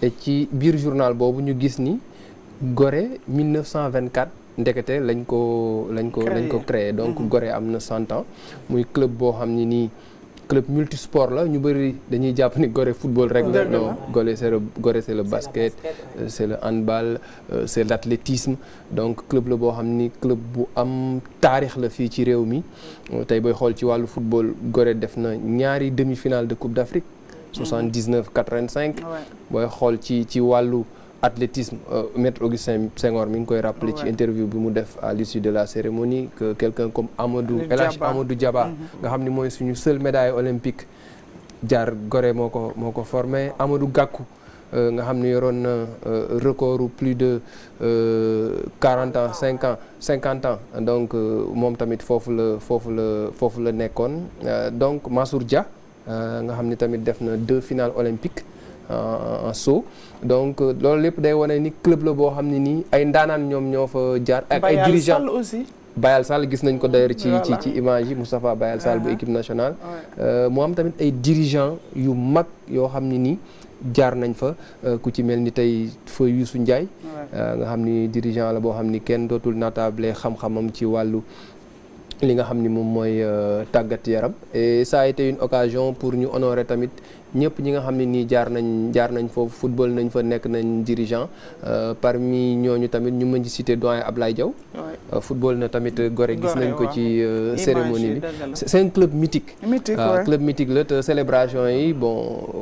Et ci biir journal boobu ñu gis ni Gorée 1924 ndekete lañ ko créé. Donc Gorée am na 100 ans muy club boo xam ne nii club multisport la. Ñu bëri dañuy jàpp ni Gorée football rek la. Non, Gorée c'est le basket, c'est le handball, c'est l'athlétisme. Donc club la boo xam ni club bu am taarix la fii ci réew mi. Tey booy xool ci wàllu football Gorée def na ñaari demi-finale de Coupe d'Afrique 79 85. booy xool ci wàllu athlétisme, Maître Augustin Senghor mi ngi koy rappelé ci interview bi mu def à l'issue de la cérémonie que quelqu'un comme El Hadj Amadou Diaba nga xam ni mooy suñu seule médaille olympique jaar Gorée moo ko formé. Amadou Gakou nga xam ni yoroon na record plus de 40 ans 50 ans donc moom tamit foofu la nekkoon. Donc Mansour Dia nga xam ni tamit def na 2 finales olympiques en saut. Donc loolu lépp day wane ni club la boo xam ne nii ay ndaanaan ñoom ñoo fa jaar ak ay dirigeants aussi. Bayal Sall gis nañ ko d'ailleurs ci image yi Moustapha Bayal Sall bu équipe nationale. mu am tamit ay dirigeants yu mag yoo xam ne nii jaar nañ fa ku ci mel ni tey fa Youssou Ndiaye nga xam ni dirigeant la boo xam ni kenn dootul natable xam-xamam ci wàllu li nga xam ni moom mooy tàggat yaram. Et ça a été une occasion pour ñu honorer tamit ñëpp ñi nga xam ne nii jaar nañ foofu football nañ fa nekk nañ dirigeant. Parmi ñooñu tamit ñu mën ci citer doyen Ablaye Diaw. Football na tamit Gorée gis nañ ko ci cérémonie bi. C'est un club mythique. Club mythique la te célébration yi bon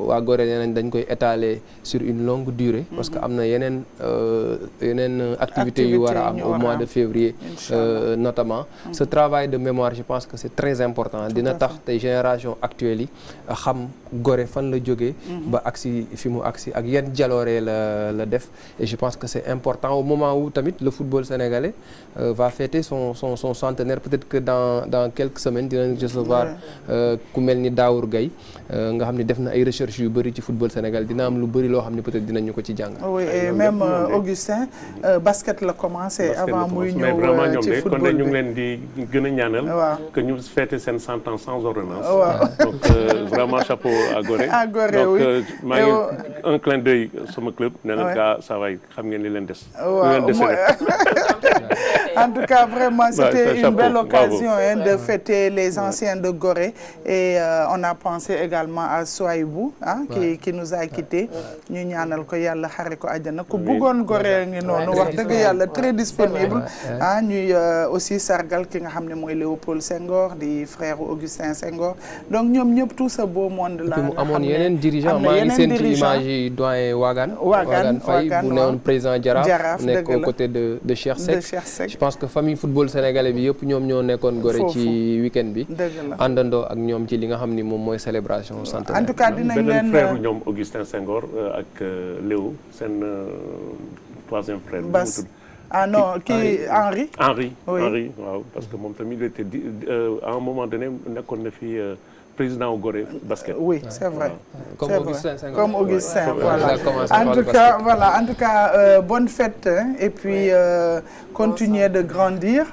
waa Gorée nee nañ dañ koy étaler sur une longue durée. Parce que am na yeneen activités yu war a am au mois de février notamment. Ce travail de mémoire je pense que c'est très important. Dina tax tey génération actuelle yi xam Gorée fan la jógee ba agsi fi mu agsi ak yan jaloore la def. Et je pense que c'est important au moment où tamit le football sénégalais va fêter son centenaire. Peut-être que dans quelques semaines dinañ recevoir ku mel ni Daour Gaye nga xam ne def na ay recherches yu bëri ci football Sénégal. Dina am lu bëri loo xam ne peut-être dinañu ko ci jàng. Oui, et même Augustin basket la commencé avant muy ñëw ci football bi. Kon ñu ngi leen di gën a ñaanal que ñu fêter seen 100 ans sans ordonnance. Donc vraiment chapeau à Gorée. Donc maa ngi un clin d'œil sama club nee na gaa saa waay xam ngeen li leen des. En tout cas vraiment c'était une belle occasion de fêter les anciens de Gorée. Et on a pensé également à Souaïbou qui nous a quittés. ñu ñaanal ko yàlla xare ko àjjana ku bëggoon Gorée ngi noonu wax dëgg yàlla très disponible. ñuy aussi sargal ki nga xam ne mooy Léopold Senghor di frère Augustin Senghor. Donc ñoom ñëpp tout ce beau monde là. mu amoon yeneen dirigeant maa ngi seen ci image yi doyen Wagan Faye bu newoon président Jaraaf nekk aux côtés de Cheikh Seck. Je pense que famille football sénégalais bi yëpp ñoom ñoo nekkoon Gorée ci week-end bi. àndandoo ak ñoom ci li nga xam ni moom mooy célébration centenaire. En tout cas dinañ leen beneen frère ñoom Augustin Senghor ak Léo seen troisième frère. Bas ah non kii Henri. Henri waaw parce que moom tamit il était à un moment donné nekkoon na fi président au Gorée basket. Oui, c'est vrai. Comme Augustin Senghor. Comme Augustin, voilà. En tout cas, bonne fête et puis continuez de grandir.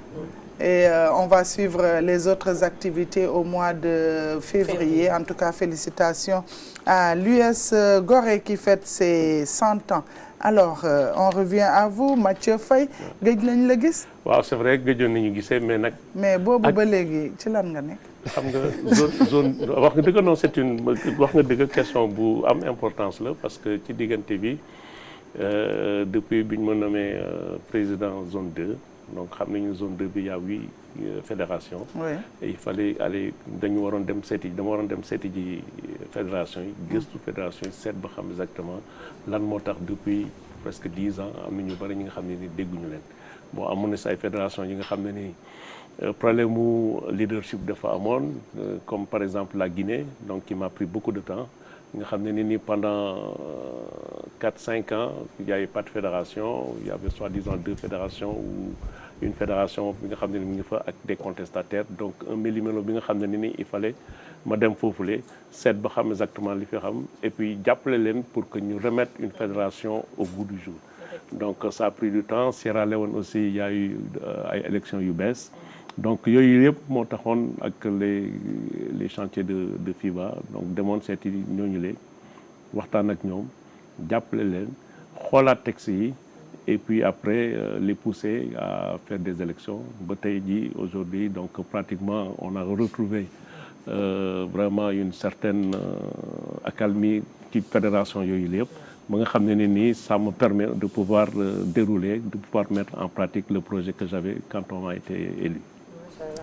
et on va suivre les autres activités au mois de février. En tout cas, félicitations à l'US Gorée qui fête ses 100 ans. Alors on revient à vous Mathieu Faye gëj nañ la gis. waaw c'est vrai gëjoon nañu gisee mais nag. mais boobu ba léegi ci lan nga nekk. xam nga zone wax nga dëgg non c'est une wax nga dëgg question bu am importance la parce que ci diggante bi depuis bi ñu ma nommé président zone 2 donc xam nañu zone 2 bi y a 8 fédérations. Oui. Et il fallait aller dama waroon dem seeti ji fédération yi gëstu fédération yi seet ba xam exactement lan moo tax depuis presque 10 ans am na ñu bari ñi nga xam ne ni dégguñu leen bon amoon na si ay fédération yi nga xam ne ni problème mu leadership dafa amoon comme par exemple la Guinée donc qui m'a pris beaucoup de temps nga xam ne ni pendant 4-5 ans il y avait pas de fédération il y avait soi-disant 2 fédérations ou une fédération bi nga xam ne ni mu ngi fa ak des contestataires donc un méli-mélo bi nga xam ne ni il fallait ma dem foofule seet ba xam exactement li fi xam et puis jàppale leen pour que ñu remettre une fédération au goût du jour donc ça a pris du temps Sierra Leone aussi il y a eu ay élections yu bees donc yooyu yëpp moo taxoon ak les chantiers de FIBA donc demoon seeti ñooñu lee waxtaan ak ñoom jàppale leen xoolaat texte yi et puis après les pousser à faire des élections ba tey jii aujourd'hui donc pratiquement on a retrouvé vraiment une certaine accalmie ci fédération yooyu lépp ba nga xam ne nii ça me permet de pouvoir dérouler de pouvoir mettre en pratique le projet que j'avais quand on a été élu.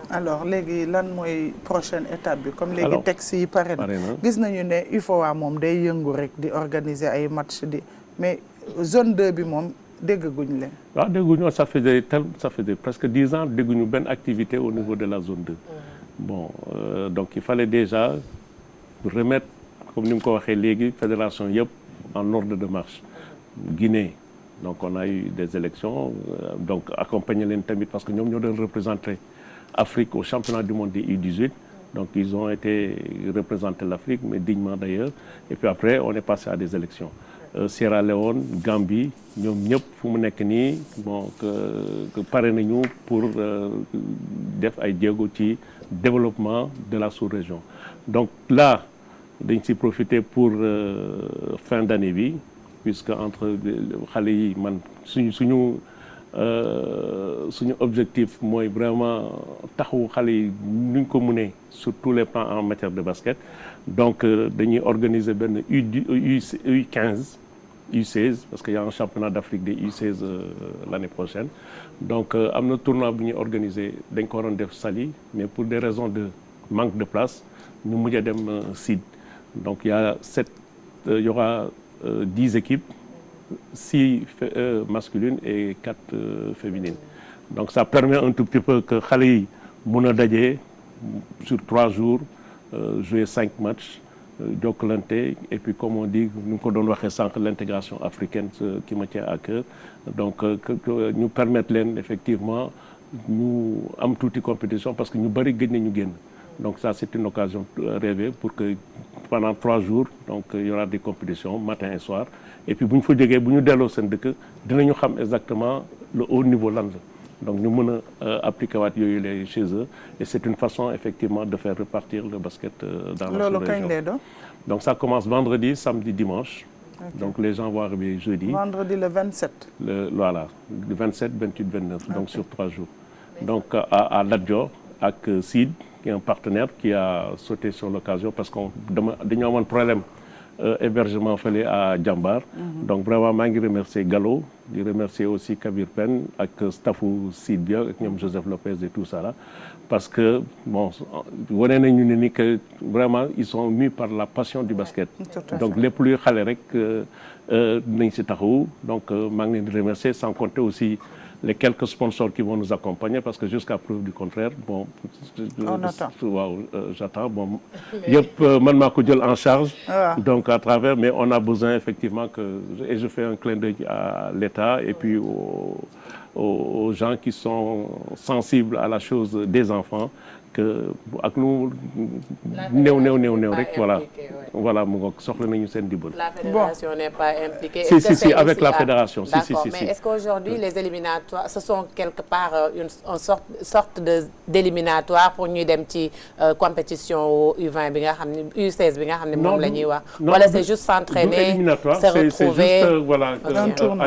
alors léegi lan mooy prochaine étape bi comme léegi texte yi pare na gis nañu ne UFOA moom day yëngu rek di organiser ay match di mais zone 2 bi moom dégguñu leen. waaw dégguñu ça faisait presque 10 ans dégguñu benn activité au niveau de la zone 2. Bon donc il fallait déjà remettre comme ni mu ko waxee léegi fédération yëpp en ordre de marche. Guinée donc on a eu des élections donc accompagner leen tamit parce que ñoom ñoo doon représenter Afrique au championnat du monde des U18 donc ils ont été représenter l'Afrique mais dignement d'ailleurs et puis après on est passé à des élections. Sierra Leone Gambie ñoom ñëpp fu mu nekk nii bon que pare nañu pour def ay jéego ci développement de la sous-région donc là dañ si profiter pour fin d'année bi puisque entre xale yi man suñu objectif mooy vraiment taxawu xale yi nuñ ko mënee sur tous les plans en matière de basket donc dañuy organiser benn U15 U16 parce qu'il y a un championnat d'Afrique des U16 l'année prochaine donc am na tournoi bu ñuy organiser dañ ko waroon def Saly mais pour des raisons de manque de place ñu mujj a dem Sid donc il y aura 10 équipes 6 masculines et 4 féminines donc ça permet un tout petit peu que xale yi mun a daje sur 3 jours jouer 5 matchs jokkalante et puis comme on dit ñu ko doon waxee sànq l'intégration africaine qui me tient à cœur donc ñu permettre leen effectivement ñu am tuuti compétition parce que ñu bari gëj nañu génn donc ça c'est une occasion rêvée pour que pendant 3 jours donc il y aura des compétitions matin et soir et puis bu ñu fa jógee bu ñu delloo seen dëkk dinañu xam exactement le haut niveau lan la donc ñu mën a appliquer waat yooyu les chez eux et c'est une façon effectivement de faire repartir le basket dans la sous-région. loolu kañ lay doon. donc ça commence vendredi samedi dimanche. Okay. Donc les gens vont arriver jeudi. Vendredi le 27. Voilà le 27 28 29 donc sur 3 jours. Donc à Lat Dior ak Sid qui est un partenaire qui a sauté sur l'occasion parce que dañoo amoon problème hébergement fële à Jambar. Donc vraiment maa ngi remercier Gallo di remercier aussi Kabir Pen ak staffu Sid bi ak ñoom Joseph Lopez et tout ça là parce que bon wane nañu ne ni que vraiment ils sont mus par la passion du basket. Donc lépp luy xale rek nañ si taxawu donc maa ngi leen di remercier sans compter aussi les quelques sponsors qui vont nous accompagner parce que jusqu'à preuve du contraire bon. On attend. waaw j'attends bon yëpp man maa ko jël en charge. Donc à travers mais on a besoin effectivement et je fais un clin d'œil à l'État et puis aux gens qui sont sensibles à la chose des enfants que ak lu néew rek voilà mu ngoog soxla nañu seen dimbal. La fédération n'est pas impliquée. Si avec la fédération. D'accord, mais est-ce qu'aujourd'hui les éliminatoires ce sont quelque part une sorte d'éliminatoire pour ñuy dem ci compétition U20 bi nga xam ne U16 bi nga xam ne moom la ñuy wax. wala c'est juste s'entraîner se retrouver. C'est juste voilà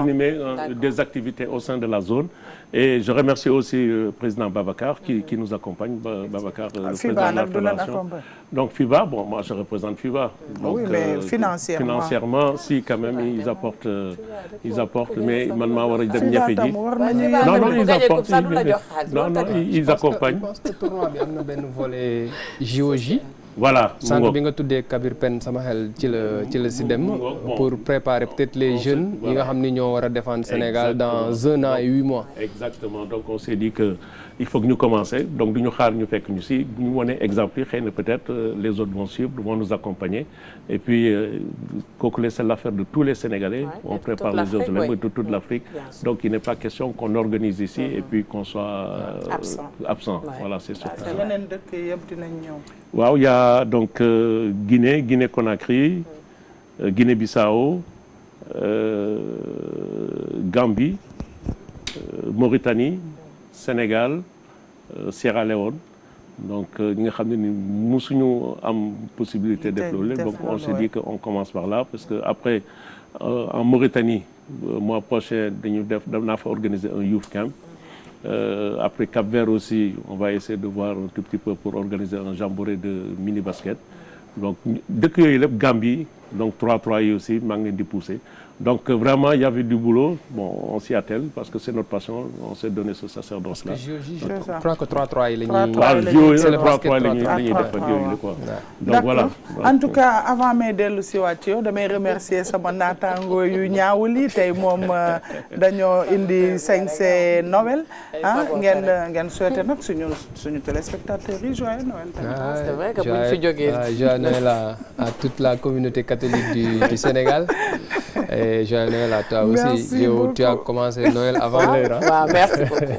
animer des activités au sein de la zone. Et je remercie aussi le président Babacar qui nous accompagne, Babacar, le président de la fédération. Donc FIBA, bon, moi je représente FIBA. Donc, oui, mais financièrement, si quand même ils apportent, mais maintenant on va dem ñefe ji. Non, ils accompagnent. Je pense que le tournoi bi am na benn volet JOJ. Voilà. Sànq bi nga tuddee Kabir Pen sama xel ci la si dem pour préparer peut-être les jeunes yi nga xam ni ñoo war a défendre Sénégal dans 1 an et 8 mois. Exactement, donc on s'est dit que il faut que ñu commencer donc du ñu xaar ñu fekk ñu si ñu wane exemple yi xëy na peut-être les autres vont suivre vont nous accompagner et puis kooku c'est l'affaire de tous les Sénégalais. On prépare les Jeux olympiques de toute l'Afrique. Donc il n'est pas question qu'on organise ici et puis qu'on soit absent. Voilà, c'est sûr. yeneen dëkk yëpp dinañ ñëw. waaw y a donc Guinée Conakry, Guinée-Bissau, Gambie, Mauritanie, Sénégal, Sierra Leone. Donc ñi nga xam ne ni musuñu am possibilité def loolu donc on s'est dit qu'on commence par là parce que après en Mauritanie mois prochain naa fa organiser un youth camp. Après Cap-Vert aussi on va essayer de voir un tout petit peu pour organiser un jamboree de mini basket. Donc dëkk yooyu lépp Gambie donc 3-3 yi aussi maa ngi leen di pousser. Donc vraiment il y avait du boulot. Bon on s'y attelle parce que c'est notre passion, on s'est donné ce sacerdoce là. Je crois que 3-3 yi la ñuy def quoi. Donc voilà. En tout cas avant may dellu si waat yow damay remercier sama naataango yu ñaawul yi tey moom dañoo indi sañse Noël ngeen souhaité nag suñu téléspectateurs yi joyeux Noël. C'est vrai que buñ fi jógee. Joyeux Noël à toute la communauté catholique du Sénégal. Et joyeux Noël à toi aussi. Yow tu as commencé Noël avant l'heure. Waaw merci beaucoup.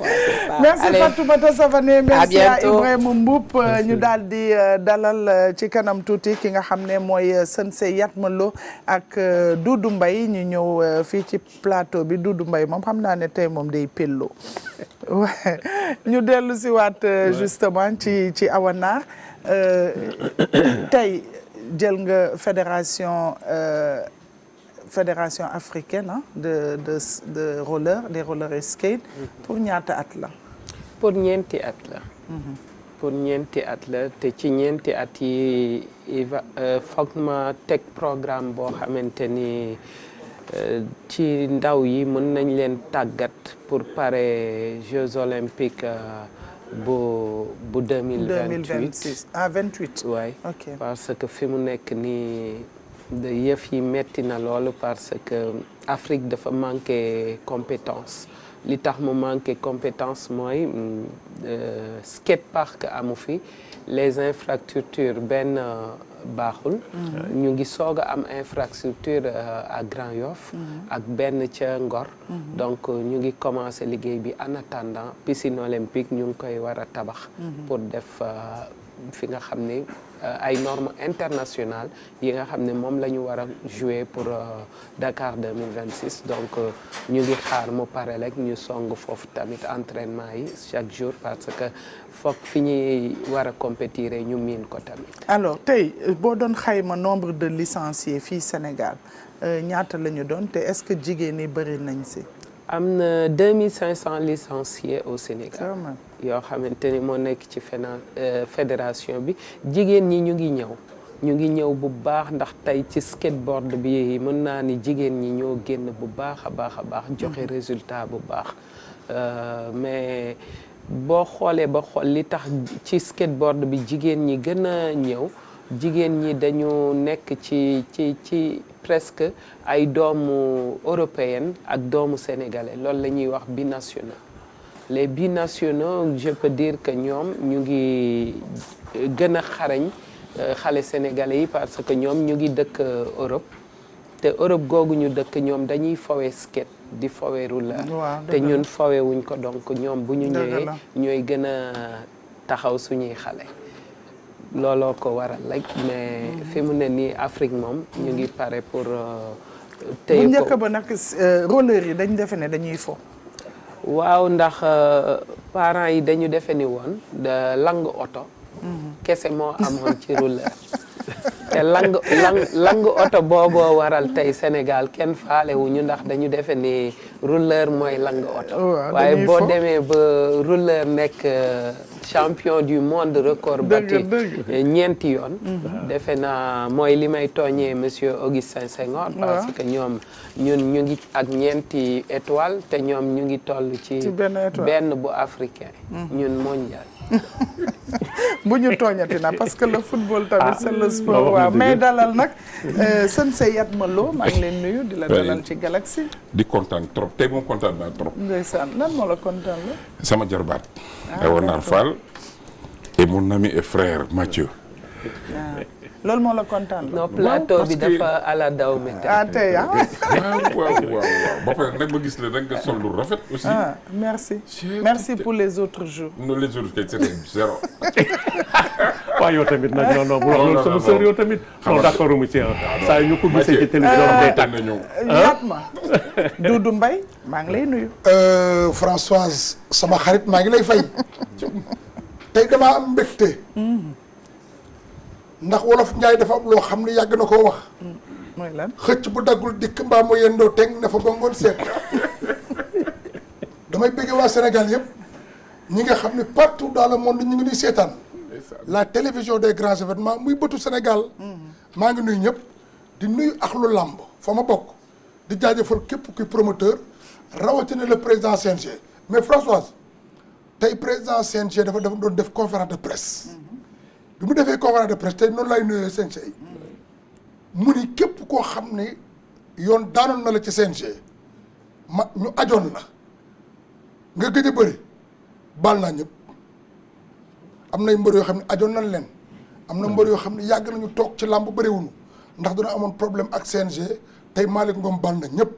Merci Fatoumata Savané, merci à bientôt. Ibrahima Mboup ñu daal di dalal ci kanam tuuti ki nga xam ne mooy Sensei Yatma Lo ak Doudou Mbaye ñu ñëw fii ci plateau bi Doudou Mbaye moom xam naa ne tey moom day pello ñu dellu si waat justement ci Awanar tey jël nga fédération africaine de roller des roller et skate pour ñaata at la. pour ñeenti at la. pour ñeenti at la te ci ñeenti at yi foog ma teg programme boo xamante ni ci ndaw yi mën nañ leen tàggat pour pare Jeux olympiques bu 2026. ah 28. waay ok parce que fi mu nekk nii yëf yi metti na loolu parce que Afrique dafa manqué compétence li tax mu manqué compétence mooy skate park amu fi les infrastructures benn baaxul. ñu ngi soog a am infrastructure à Grand Yoff ak benn ca Ngor. donc ñu ngi commencé liggéey bi en attendant piscine olympique ñu ngi koy war a tabax. pour def fi nga xam ne ay normes internationales yi nga xam ne moom la ñu war a jouer pour Dakar 2026 donc ñu ngi xaar mu pare rek ñu song foofu tamit entraînement yi chaque jour parce que foog fi ñuy war a compétir ñu miin ko tamit. alors tey boo doon xayma nombre de licenciés fii Sénégal ñaata la ñu doon te est-ce que jigéen ñi bëri nañ si. am na 2500 licenciés au Sénégal. yoo xamante ni moo nekk ci fédération bi jigéen ñi ñu ngi ñëw bu baax ndax tey ci skateboard bi mën naa ni jigéen ñi ñoo génn bu baax a baax joxe résultat bu baax mais boo xoolee ba xool li tax ci skateboard bi jigéen ñi gën a ñëw jigéen ñi dañu nekk ci presque ay doomu européenne ak doomu sénégalais loolu la ñuy wax binationaux les binationaux je peux dire que ñoom ñu ngi gën a xarañ xale sénégalais yi parce que ñoom ñu ngi dëkk Europe te Europe googu ñu dëkk ñoom dañuy fowe skate di fowe roller te ñun fowe wuñ ko donc ñoom bu ñu ñëwee ñooy gën a taxaw suñuy xale looloo ko waral rek mais fi mu ne nii Afrique moom ñu ngi pare pour tey bu njëkk ba nag roller yi dañ defe ne dañuy fo. waaw ndax parents yi dañu defe ni woon de lang oto kese moo amoon ci roller te lang oto booboo waral tey Sénégal kenn faalewuñu ndax dañu defe ni roller mooy lang oto waaye boo demee ba roller nekk champion du monde record battu ñeenti yoon defe naa mooy li may tooñee monsieur Augustin Senghor parce que ñoom ñun ñu ngi ak ñeenti étoile te ñoom ñu ngi toll ci benn bu africain ñun mondial bu ñu tooñati na parce que le football tamit c'est le sport waaw mais dalal nag Sensei Yatma Lo maa ngi leen nuyu di la dalal ci Galaxy di kontaan trop tey moom kontaan naa trop ndeysaan lan moo la kontaan la sama jarbaat Awonar Fall et mon ami et frère Mathieu loolu moo la kontaan la non plateau bi dafa ala daw mi tey waaw ba pare nag ma gis la rek nga sol lu rafet aussi merci pour les autres jours non les autres kay c'était zéro waaw yow tamit nag non bu loolu sama sœur yow tamit non d'accord mu ci saa ñu ko gisee ci télévision day tànn ñëw Yatma Doudou Mbaye maa ngi lay nuyu Françoise sama xarit maa ngi lay fay tey damaa am mbégte ndax wolof Njaay dafa am loo xam ne yàgg na koo wax mooy lan xëcc bu daggul dikk mbaa mu yendoo teg na fa ba ngoon seet damay bëgg waa Sénégal yëpp ñi nga xam ne partout dans le monde ñu ngi nuy seetaan la télévision des grands événements muy bëtu Sénégal maa ngi nuyu ñëpp di nuyu axlu làmb fa ma bokk di jaajëfal képp kuy promoteur rawatina le président CNG mais Françoise tey président CNG dafa doon def conférence de presse bi mu defee conférence de presse tey noonu lay nuyoo CNG mu ni képp koo xam ne yoon daanoon na la ci CNG ma ñu ajoon la nga gëj a bëri baal naa ñëpp am nay mbër yoo xam ne ajoon nañ leen am na mbër yoo xam ne yàgg nañu toog ci làmb bëriwuñu ndax dina amoon problème ak CNG tey Malick Ngom baal na ñëpp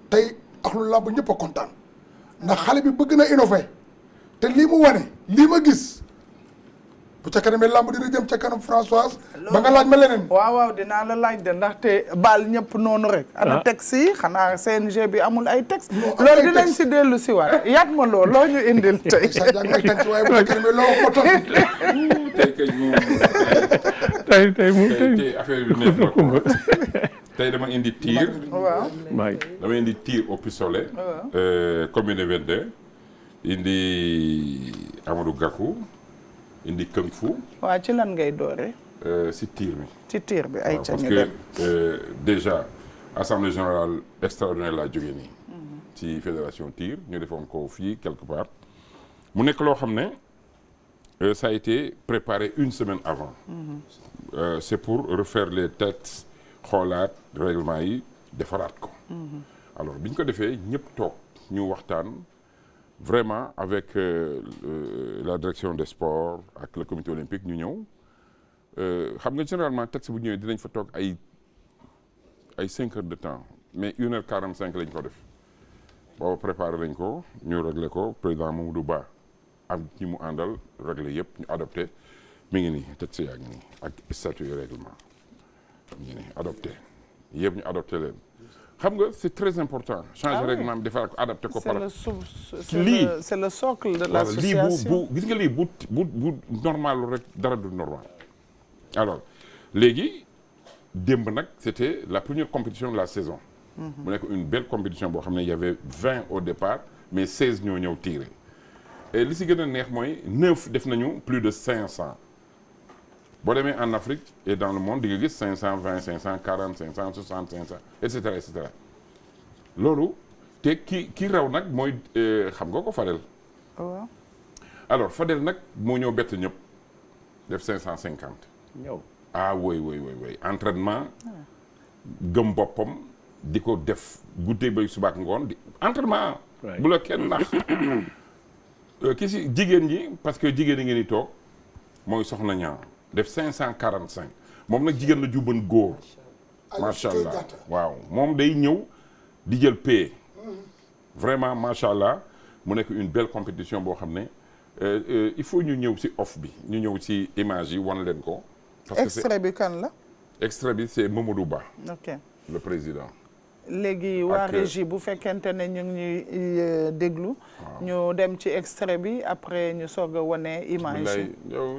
tey ak lu làmb ñëpp a kontaan ndax xale bi bëgg na innové te lii mu wane lii ma gis bu ca kanamee làmb dina jëm ca kanam Françoise ba nga laaj ma leneen waaw dinaa la laaj de ndaxte baal ñëpp noonu rek ana texte yi xanaa CNG bi amul ay texte loolu dinañ si dellu si waat Yatma Lo loo ñu indil tey sa jàng ay tànk waaye bu ca kanamee loo wax ma tontu tey kay moom tey affaire bi neex na tey dama indi tir dama indi tir au pistolet commune 22 indi Amadou Gakou indi kung fu. waaw ci lan ngay doore si tir bi. ci tir bi ay ca parce que déjà assemblée générale extraordinaire laa jógee nii. ci fédération tir ñu defoon ko fii quelque part. mu nekk loo xam ne ça a été préparé une semaine avant. C'est pour refaire les textes xoolaat règlement yi defaraat ko. alors bi ñu ko defee ñëpp toog ñu waxtaan. Vraiment avec la direction des sports ak le comité olympique ñu ñëw xam nga généralement texte bu ñëwee dinañ fa toog ay 5 heures de temps mais 1h45 lañ ko def booba préparé lañ ko ñu réglé ko président Mamadou Ba am ñi mu àndal réglé yëpp ñu adopté mi ngi nii texte yaa ngi nii ak statut et règlement mi ngi nii adopté yëpp ñu adopté leen xam nga c'est très important changer règlement bi defar ko adapté ko par lii c'est le socle de l'association lii gis nga lii bu normal rek dara du normal alors léegi démb nag c'était la première compétition de la saison mu nekk une belle compétition boo xam ne il y avait 20 au départ mais 16 ñoo ñëw tiré et li si gën a neex mooy 9 def nañu plus de 500 boo demee en Afrique et dans le monde di nga gis 520 540 560 500 et cetera et cetera loolu te ki raw nag mooy xam nga ko Fadel. waaw. alors Fadel nag moo ñëw bett ñëpp def 550. ñëw ah oui entraînement gëm boppam di ko def guddee bay subaak ngoon di entraînement. bu la kenn nax ki si jigéen ñi parce que jigéen ñi ngeen di toog mooy soxna ñaa def 545 moom nag jigéen la jubban góor macha allah waaw moom day ñëw di jël paie vraiment macha allah mu nekk une belle compétition boo xam ne il faut ñu ñëw ci off bi ñu ñëw ci image yi wan leen ko. parce que extrait bi kan la. extrait bi c'est Mamadou Ba. ok le président. léegi waa régie bu fekkente ne ñu ngi ñuy déglu. ñu dem ci extrait bi après ñu soog a wane image yi. yow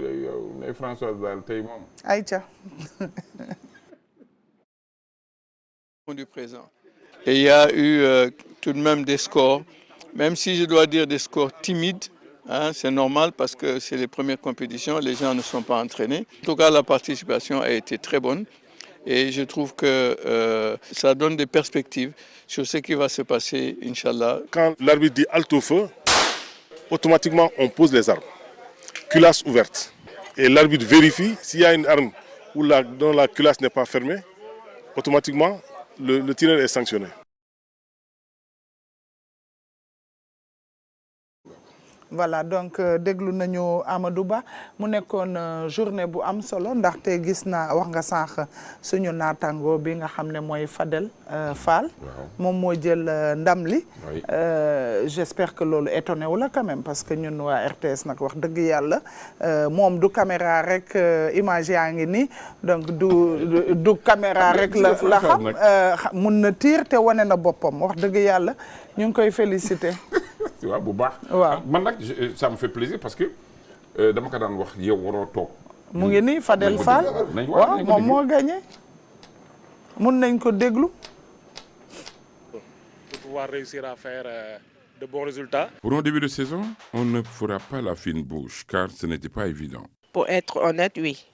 Ndeye Françoise daal tey moom. ayca. Du présent. Et il y a eu tout de même des scores, même si je dois dire des scores timides, hein, c'est normal parce que c'est les premières compétitions, les gens ne sont pas entraînés. En tout cas, la participation a été très bonne et je trouve que ça donne des perspectives sur ce qui va se passer, Inch'Allah. Quand l'arbitre dit halte au feu, automatiquement on pose les armes, culasse ouverte. Et l'arbitre vérifie s'il y a une arme dont la culasse n'est pas fermée, automatiquement le tireur est sanctionné. voilà donc déglu nañu Amadou Ba mu nekkoon journée bu am solo ndaxte gis naa wax nga sànq suñu naataango bi nga xam ne mooy Fadel Fall. moom moo jël ndam li. j'espère que loolu étonné wu la quand même parce que ñun waa RTS nag wax dëgg yàlla moom du caméra rek image yaa ngi nii donc du caméra rek la xam mun na tiir te wane na boppam wax dëgg yàlla ñu ngi koy félicité. waaw bu baax. waaw man nag ça me fait plaisir parce que dama ko daan wax yow waroo toog. mu ngi nii Fadel Fall waaw moom moo gagné mun nañ ko déglu. pour pouvoir réussir à faire de bons résultats. Pour un début de saison, on ne fera pas la fine bouche car ce n'était pas évident. Pour être honnête, oui.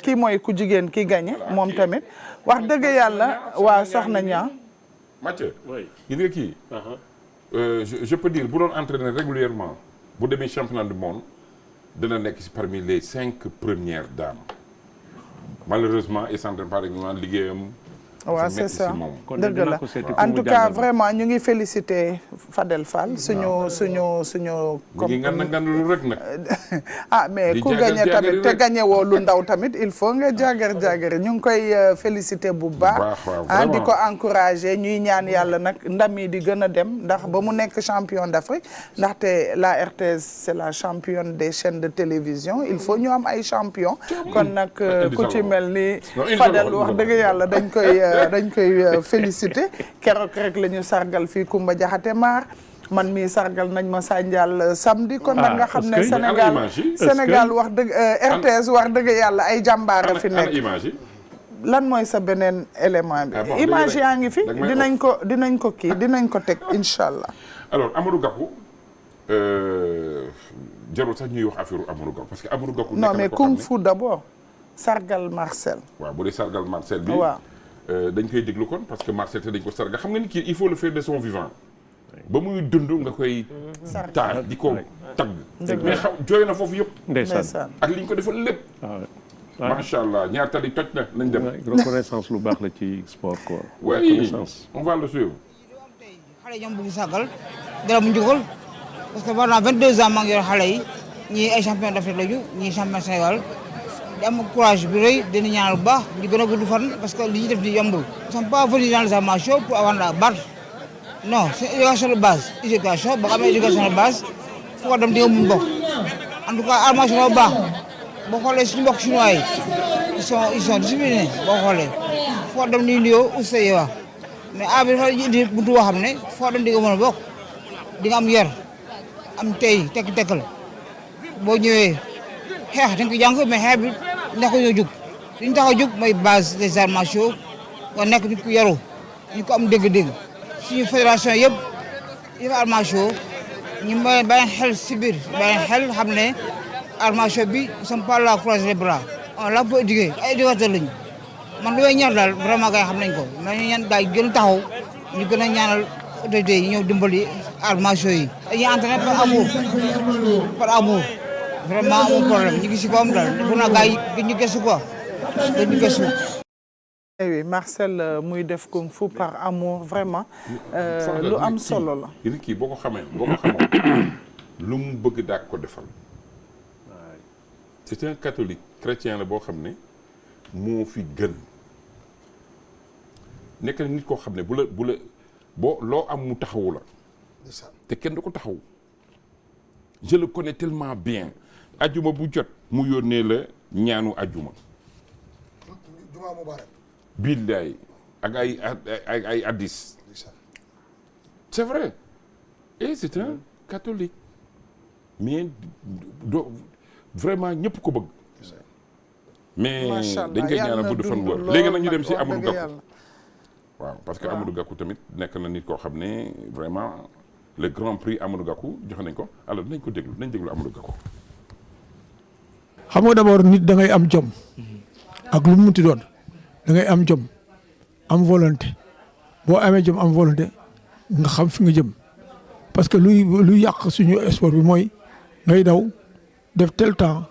kii mooy ku jigéen ki gagné moom tamit wax dëgg yàlla waa soxna ñaa. Mathieu. oui gis nga kii. je peux dire bu doon entraîner régulièrement bu demee championnat du monde dina nekk ci parmi les 5 premières dames malheureusement il s'entraîne pas régulièrement liggéeyam. waaw c'est ça dëgg la en tout cas vraiment ñu ngi féliciter Fadel Fall suñu comme ngi rek nag ah mais ku gagné tamit te gagné woo lu ndaw tamit il faut nga jaagar ñu ngi koy féliciter bu baax ah di ko encourager ñuy ñaan yàlla nag ndam yi di gën a dem ndax ba mu nekk champion d'Afrique ndaxte la RTS c'est la championne des chaînes de télévision il faut ñu am ay champion kon nag ku ci mel ni Fadel wax dëgg yàlla dañ koy féliciter keroog rek la ñu sargal fii Kumba Jaxate Maar man mii sargal nañ ma Sandial samedi kon nag nga xam ne Sénégal wax dëgg RTS wax dëgg yàlla ay jàmbaara fi nekk lan mooy sa beneen élément bi image yaa ngi fi dinañ ko teg incha allah. alors Amadou Gakou jarul sax ñuy wax affaire Amadou Gakou parce que Amadou Gakou non mais kung fu d'abord sargal Marcel. waaw bu dee sargal Marcel bi waaw dañ koy déglu kon parce que Marcel te dañ ko sargal xam nga ni kii il faut le faire de son vivant ba muy dund nga koy taal di ko tagg mais jooy na foofu yëpp ndeysaan ak li ñu ko defal lépp macha allah ñaar tali toj na nañ dem reconnaissance lu baax la ci sport quoi oui on va le suivre xale ñoom bëgg sàggal dara mu njugal parce que pendant 22 ans maa ngi yor xale yi ñii ay champion d'Afrique lañu ñii champion Sénégal di am courage bi rëy dina ñaanal bu baax di gën a gudd fan parce que li ñuy def di yombul. Ils sont pas venus dans les armations pour avoir la barre non c'est éducation de base éducation boo xamee éducation de base fu ko dem di nga mun bokk en tout cas armation bu baax boo xoolee suñu mbokk chinois yi ils sont disciplinés boo xoolee fu ko dem ni nuyoo aussi yow mais bi dafa indi buntu boo xam ne foo dem di nga mën a bokk di nga am yor am tey tekk-tekkal boo ñëwee xeex dañ ko jàng mais xeex bi ndax ko ñoo jóg li ñu tax a jóg mooy base des arts martiaux nga nekk nit ku yaru ñu ko am dégg-dégg suñu fédération yëpp yi fa arts martiaux ñu may bàyyi xel si biir bàyyi xel xam ne arts martiaux bi ils sont pas là à croiser les bras on l'a pas éduqué ay éducateur lañu man lu may ñaan daal vraiment gars yi xam nañ ko mais ñu ñaan gars yi gën a taxaw ñu gën a ñaanal autorités yi ñëw dimbali arts martiaux yi dañuy entraîné par amour vraiment amul problème ñu ngi si boppam daal bu na gars yi ñu gëstu quoi ñu gëstu. oui Marcel muy def kung fu par amour vraiment lu am solo la. nit kii boo ko xamoon lu mu bëgg daak ko defal c'est un catholique chrétien la boo xam ne moo fi gën nekk na nit koo xam ne bu la boo loo am mu taxawu la te kenn du ko taxaw je le connais tellement bien ajuma bu jot mu yónnee la ñaanu ajuma. Juma Mubarak. billaay ak ay addis. c'est vrai et c'est un catholique mais vraiment ñëpp ko bëgg. mais dañ koy ñaanal gudd fan wër léegi nag ñu dem ci Amadou Gakou. waaw parce que Amadou Gakou tamit nekk na nit koo xam ne vraiment le grand prix Amadou Gakou joxe nañ ko alors dinañ ko déglu Amadou Gakou. xam nga d'abord nit da ngay am jom ak lu mu munti doon da ngay am jom am volonté boo amee jom am volonté nga xam fi nga jëm parce que luy yàq suñu sport bi mooy ngay daw def tel temps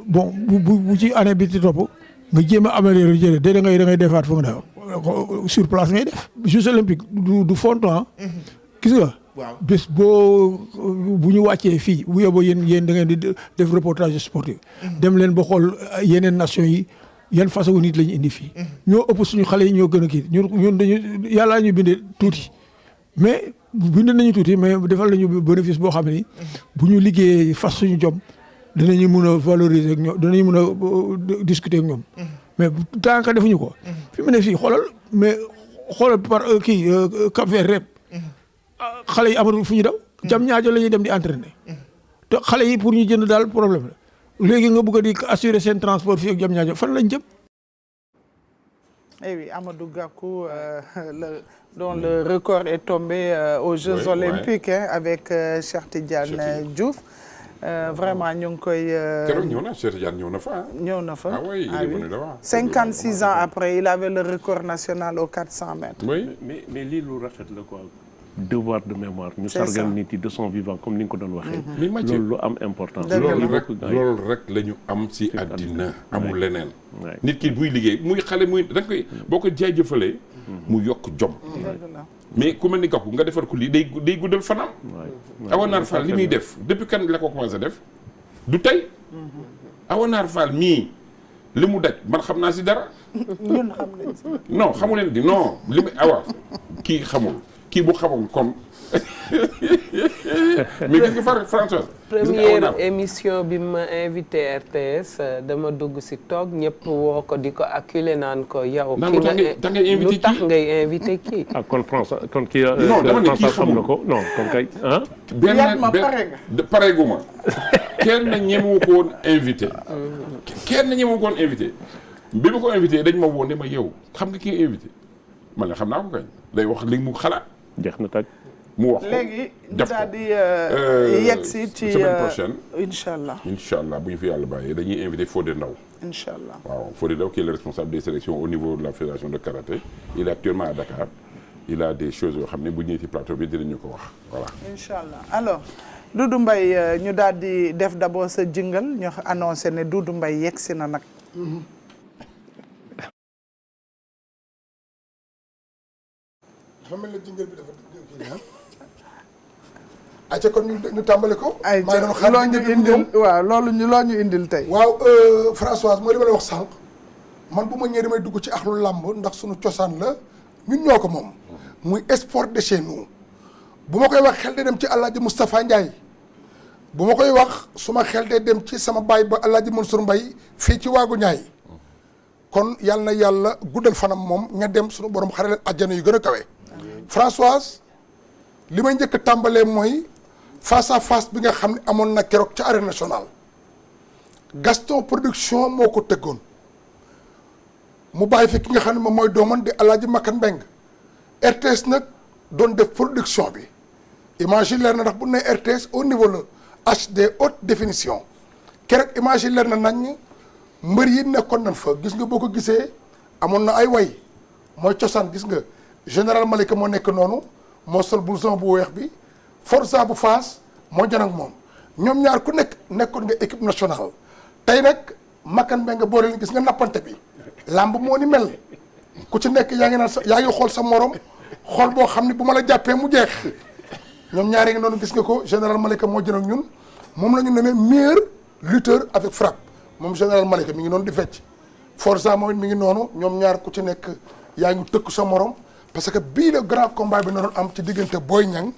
bon bu ci année bi ci topp nga jéem a améliorer jëlee da ngay defaat fa nga daw sur place ngay def. Jeux olympiques du fonton gis nga. waaw bés bu ñu wàccee fii bu yóbboo yéen da ngeen di def reportage sportif. dem leen ba xool yeneen nation yi yan façon nit la ñu indi fii. ñoo ëpp suñu xale yi ñoo gën a kii ñun dañu yàllaa ñu bindee tuuti mais bind nañu tuuti mais defal nañu bénéfice boo xam ne bu ñu liggéeyee fas suñu jom danañu mun a valoriser ak ñoom danañu mun a discuter ak ñoom. mais tant que defuñu ko. fi mu ne fii xoolal par Cap Vert rek. xale yi amatul fu ñu daw. jam ñaajo la ñuy dem di entraîner. te xale yi pour ñu jënd daal problème la léegi nga bëgg a di assurer seen transport fii ak jam ñaajo fan lañ jëm. Eh oui, Amadou Gakou, dont le record est tombé aux Jeux olympiques avec Cheikh Tidiane Diouf. Vraiment ñu ngi koy. keroog ñëw na Cheikh Tidiane ñëw na fa. ñëw na fa ah oui il est venu là-bas. 56 ans après il avait le record national aux 400 mètres. oui mais lii lu rafet la quoi. devoir de mémoire ñu sargal nit yi de son vivant comme ni nga ko doon waxee. loolu lu am importance. loolu rek la ñu am ci àddina amul leneen. nit ki buy liggéey muy xale muy da nga koy boo ko jaajëfalee. mu yokk jom. mais ku mel ni Gakou nga defar ko lii day guddal fanam. Awa Naar Fall li muy def depuis kan la ko commencé def du tey. Awa Naar Fall mii li mu daj man xam naa ci dara. ñun xam nañ ci. non xamu leen di non li mu awa kii xamul. kii bu xamoon comme mais gis nga François. première émission bi ma invité RTS dama dugg ci toog ñëpp woo ko di ko acculé naan ko yow. ki nga invité lu tax ngay invité kii. ah kon François kon kii. non dama ne kii xam na ko non kon kay ah. pareegu ma kenn ñemewu ko woon invité. kenn ñemewu ko woon invité bi ma ko invité dañ ma woo ne ma yow xam nga kii invité man la xam naa ko kañ day wax li mu xalaat. jeex na tag mu wax ko léegi ñu daal di yegg si ci semaine prochaine incha allah bu ñu fi yàlla bàyyee dañuy invité Fodé Ndaw. incha allah waaw Fodé Ndaw qui est le responsable des sélections au niveau de la fédération de karaté il est actuellement à Dakar il a des choses yoo xam ne bu ñëwee ci plateau bi dinañu ko wax voilà. incha allah alors Doudou Mbaye ñu daal di def d'abord sa jingle ñu annoncé ne Doudou Mbaye yegg si na nag. xam nga jingle bi dafa kii ayca kon ñu tàmbali ko. ayca loo ñu indil waaw loolu loo ñu indil tey. waaw Françoise mooy li ma la wax sànq man bu ma ñëwee damay dugg ci axlu làmb ndax suñu cosaan la ñun ñoo ko moom. muy sport de chez nous bu ma koy wax xel day dem ci El Hadj Moustapha Ndiaye bu ma koy wax suma xel day dem ci sama baay ba El Hadj Mansour Mbaye fii ci waagu ñaay kon yàlla na yàlla guddal fanam moom ña dem suñu borom xare leen àjjana yu gën a kawe. Françoise li may njëkk a tàmbalee mooy face à face bi nga xam ne amoon na keroog ca arène nationale Gaston production moo ko tëggoon mu bàyyi fi ki nga xam ne moom mooy dooman di Alaaji Makan Mbeng RTS nag doon def production bi image yi leer na ndax bu ne RTS au niveau la HD haute définition keroog image yi leer na nañ mbër yi nekkoon nañ fa gis nga boo ko gisee amoon na ay way mooy cosaan gis nga général Malika moo nekk noonu moo sol blouson bu weex bi Forza bu Fass moo jan ak moom ñoom ñaar ku nekk nekkoon nga équipe nationale tey nag Makan Mbeng nga boole leen gis nga nappante bi làmb moo ni mel ku ci nekk yaa ngi naan yaa ngi xool sa morom xool boo xam ne bu ma la jàppee mu jeex ñoom ñaar yi nga noonu gis nga ko général Malika moo jan ak ñun moom la ñu nommé meilleur lutteur avec frappe moom général Malika mi ngi noonu di fecc Forza moom it mi ngi noonu ñoom ñaar ku ci nekk yaa ngi tëkk sa morom parce que bii le grand combat bi na doon am ci diggante Boy Niang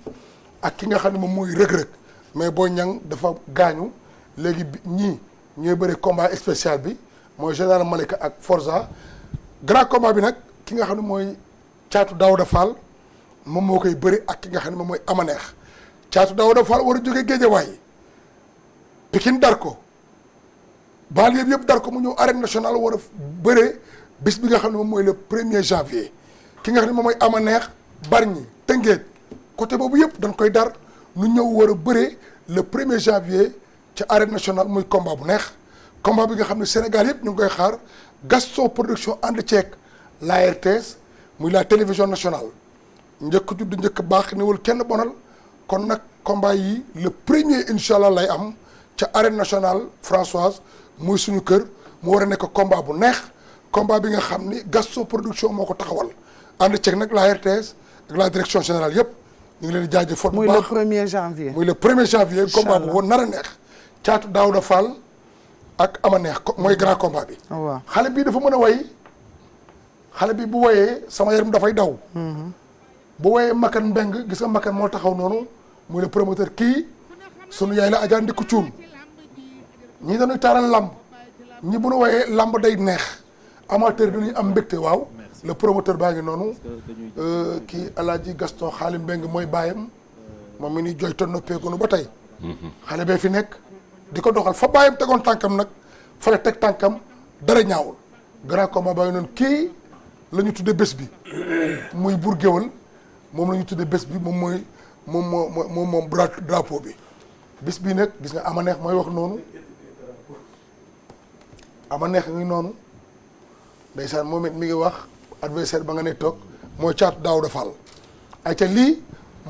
ak ki nga xam ne moom mooy rëg-rëg mais Boy Niang dafa gaañu léegi ñii ñooy bëri combat spécial bi mooy général Malika ak Forza grand combat bi nag ki nga xam ne mooy Caatu Daouda Fall moom moo koy bëri ak ki nga xam ne moom mooy Amaneex Caatu Daouda Fall war a jógee Géejawaay Pikine dar ko banlieue yëpp dar ko mu ñëw arène nationale war a bëree bis bi nga xam ne moom mooy le 1er janvier ki nga xam ne moom mooy Amaneex Bargny Tëngéej côté boobu yëpp dañ koy dar nu ñëw war a bëree le 1er janvier ci arène nationale muy combat bu neex combat bi nga xam ne Sénégal yëpp ñu ngi koy xaar Gaston Production ànd ceeg la RTS muy la télévision nationale njëkk judd njëkk baax newul kenn bonal kon nag combat yi le 1er incha allah lay am ca arène nationale Françoise muy suñu kër mu war a nekk combat bu neex combat bi nga xam ni Gaston Production moo ko taxawal ànd ceeg nag la RTS ak la direction générale yëpp ñu ngi leen di jaajëfal bu baax muy le 1er janvier. muy le 1er janvier combat bu woon nar a neex Caatu Daouda Fall ak Amaneex mooy grand combat bi. waaw xale bii dafa mën a way xale bi bu woyee sama yaram dafay daw. bu woyee Makan Mbeng gis nga Makan moo taxaw noonu muy le promoteur kii sunu yaay la Adja Ndiku Cuun ñii dañuy taaral lamb ñi bu nu woyee lamb day neex amateur dañuy am mbégte waaw le promoteur baa ngi noonu kii Alaaji Gaston Xaali Mbeng mooy baayam moom mi ni jooy te noppeekunu ba tey xale bee fi nekk di ko doxal fa baayam tegoon tànkam nag fa la teg tànkam dara ñaawul grand combat baa ngi noonu kii la ñu tuddee bés bi muy Bour Guéweul moom la ñu tuddee bés bi moom moom drapeau bi bés bi nag gis nga Amaneex mooy wax noonu Amaneex ngi noonu ndeysaan moom it mi ngi wax adversaire ba nga ne toog mooy Caatu Daouda Fall ay ca lii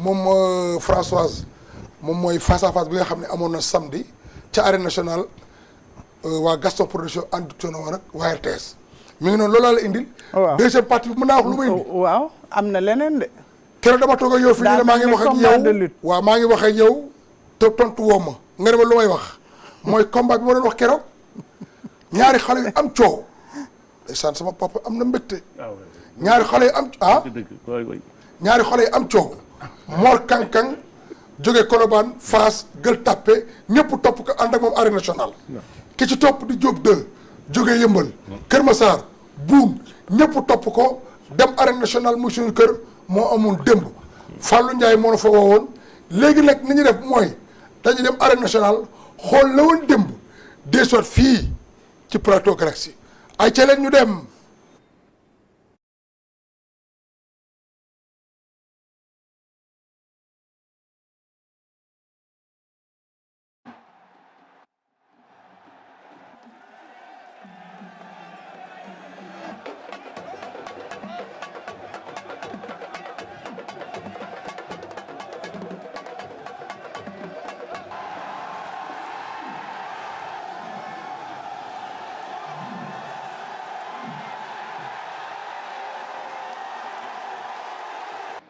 moom Françoise moom mooy face à face bi nga xam ne amoon na samedi ca arène nationale waa Gaston Production ànd coono woon ak waa RTS mi ngi noonu loolaa la indil. waaw deuxième partie bi mën naa wax lu muy indi. waaw am na leneen de. keroog dama toog ak yow fii ñu ne maa ngi wax ak yow waaw maa ngi wax ak yow te tontu woo ma nga ne ma lu may wax mooy combat bi ma doon wax keroog ñaari xale yu am coow ndeysaan sama papa am na mbégte ñaari xale yu am ñaari xale yu am coow Mor Kankang jóge Colobane Fass Gueule Tapée ñëpp topp ko ànd ak moom arène nationale ki ci topp di Diop 2 jóge Yëmbal Kër Massar Boune ñëpp topp ko dem arène nationale muy suñu kër moo amoon démb Fallou Ndiaye moo na fa woowoon léegi nag ni ñu def mooy dañu dem arène nationale xool la woon démb des soit fii ci plateau Galaxy ay ca leen ñu dem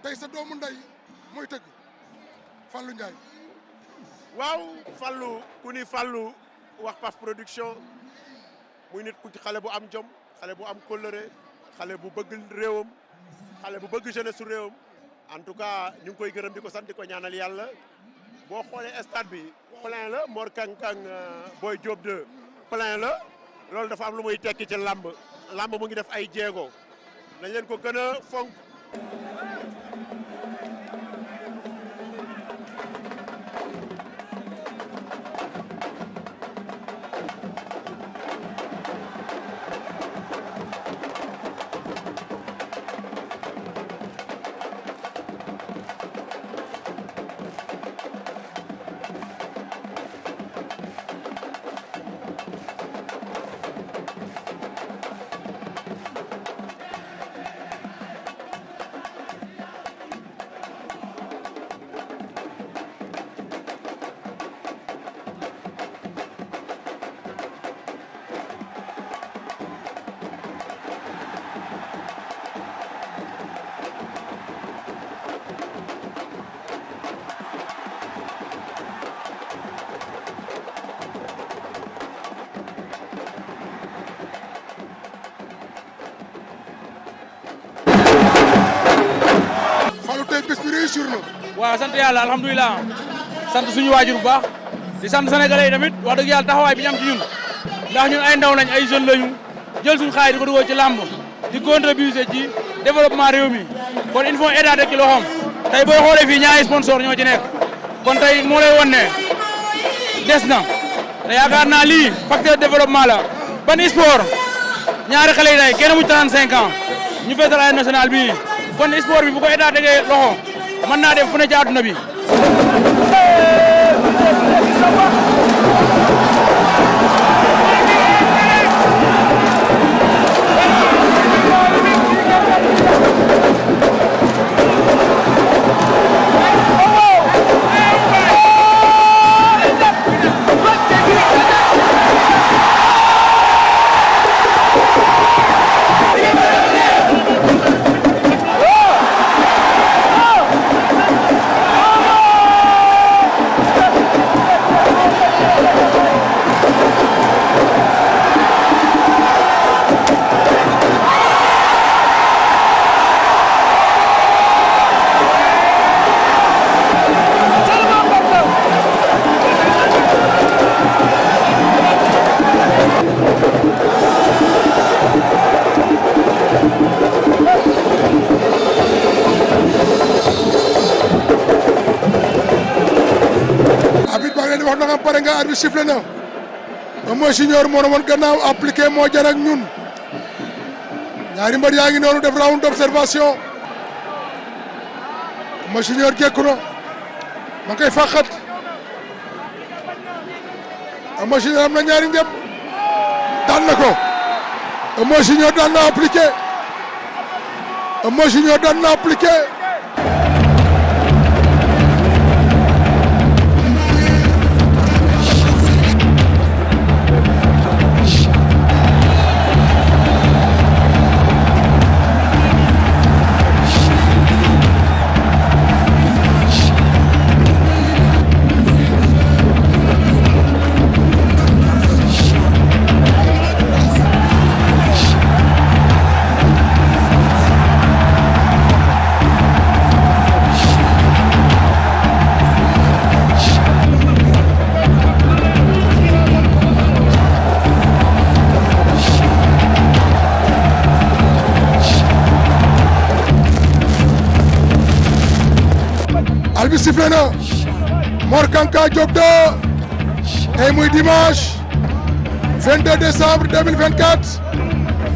tey sa doomu ndey mooy tëgg Fallou Ndiaye waaw Fallou ku ni Fallou wax Paf Production muy nit ku xale bu am jom xale bu am kóllëre xale bu bëgg réewam xale bu bëgg jeunesse su réewam en tout cas ñu ngi koy gërëm di ko sant di ko ñaanal yàlla boo xoolee stade bi plein la Mor Kankang Boy Diop 2 plein la loolu dafa am lu muy tekki ci làmb mu ngi def ay jéego nañ leen ko gën a fonk. Fallou tey bés bi réussir na. waaw sant yàlla alhamdulilah sant suñu waajur bu baax di sant sénégalais yi tamit wax dëgg yàlla taxawaay bi ñu am ci ñun ndax ñun ay ndaw lañ ay jeunes lañu jël suñu xaalis di ko dugal ci làmb di contribuer ci développement réew mi kon il faut état ci loxoom tey booy xoolee fii ñaari sponsor ñoo ci nekk kon tey moo lay won ne des na te yaakaar naa lii facteur de développement la ban sport ñaari xale yi day kenn mu 35 ans ñu feesal ay national bi kon sport bi bu ko état tegee loxo mën naa def fu ne ci àdduna bi. bi sifflé na Eumeu Junior moo woon gannaaw appliqué moo jar ak ñun ñaari mbër yaa ngi noonu def round d'observation Eumeu Junior jekku na ma koy fàqat Eumeu Junior am na ñaari ngëm daan na ko Eumeu Junior daan na appliqué Eumeu Junior daan na appliqué bi sifflé na Mor Kanka Diop 2 tey muy dimanche 22 décembre 2024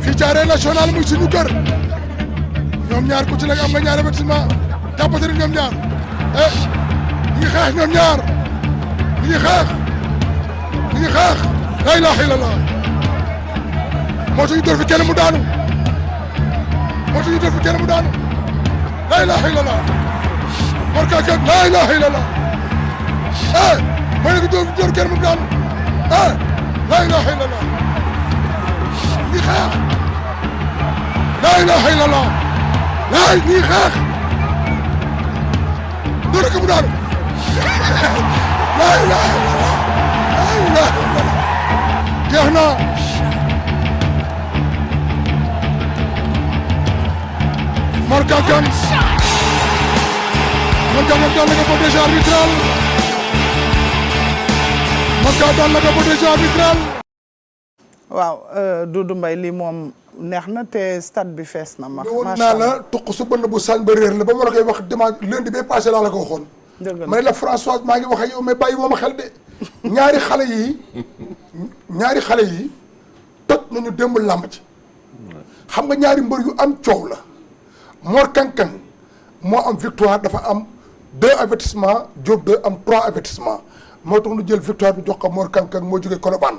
fii ci arène nationale muy suñu kër ñoom ñaar ku ci nekk am nga ñaar avertissement jàppante ne ñoom ñaar ñu ngi xeex ñoom ñaar ñu ngi xeex la ilaha illallah moo tax ñu dóor fi kenn mu daanu la ilaha illallah Mor Kanka la ilaha illallah mooy nekk dóor kenn mu daanu la ilaha illallah ñi xeex la ilaha illallah ñi xeex dóor kenn mu daanu la ilaha illallah jeex na Mor Kanka Mor Kanka daan na ko protégé arbitral Mor Kanka daan na ko protégé arbitral waaw Doudou Mbaye lii moom neex na te stade bi fees na ma woon naa la tuq su bënn bu sañ ba réer la ba ma la koy wax dimanche lundi bee passé laa la ko waxoon ma ne la Françoise maa ngi wax ak yow mais bàyyi woo ma xel de ñaari xale yi toj nañu démb làmb ci xam nga ñaari mbër yu am coow la Mor Kanka moo am victoire dafa am 2 avertissements Diop 2 am 3 avertissements moo tax nu jël victoire bi jox ko Mor Kanka moo jógee Colobane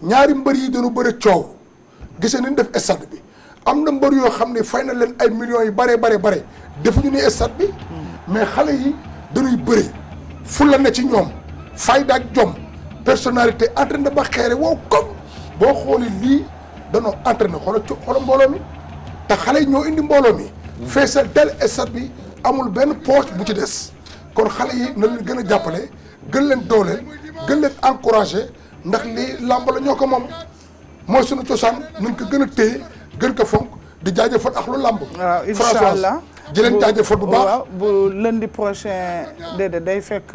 ñaari mbër yi dañu bëri coow gisee ni def stade bi am na mbër yoo xam ne fay na leen ay millions yu bare defuñu ni stade bi mais xale yi dañuy bëri fu la ne ci ñoom fayda ak jom personnalité entraîné ba xeere wow comme boo xoolee lii danoo entraîné xoola mbooloo mi te xale yi ñoo indi mbooloo mi feesal del stade bi amul benn poche bu ci des kon xale yi na leen gën a jàppale gën leen dooleel gën leen encouragé ndax lii làmb la ñoo ko moom mooy suñu cosaan nañ ko gën a téye gën ko fonk di jaajëfal ak lu làmb. waaw incha allah di leen jaajëfal bu baax. waaw bu lundi prochain déedéet day fekk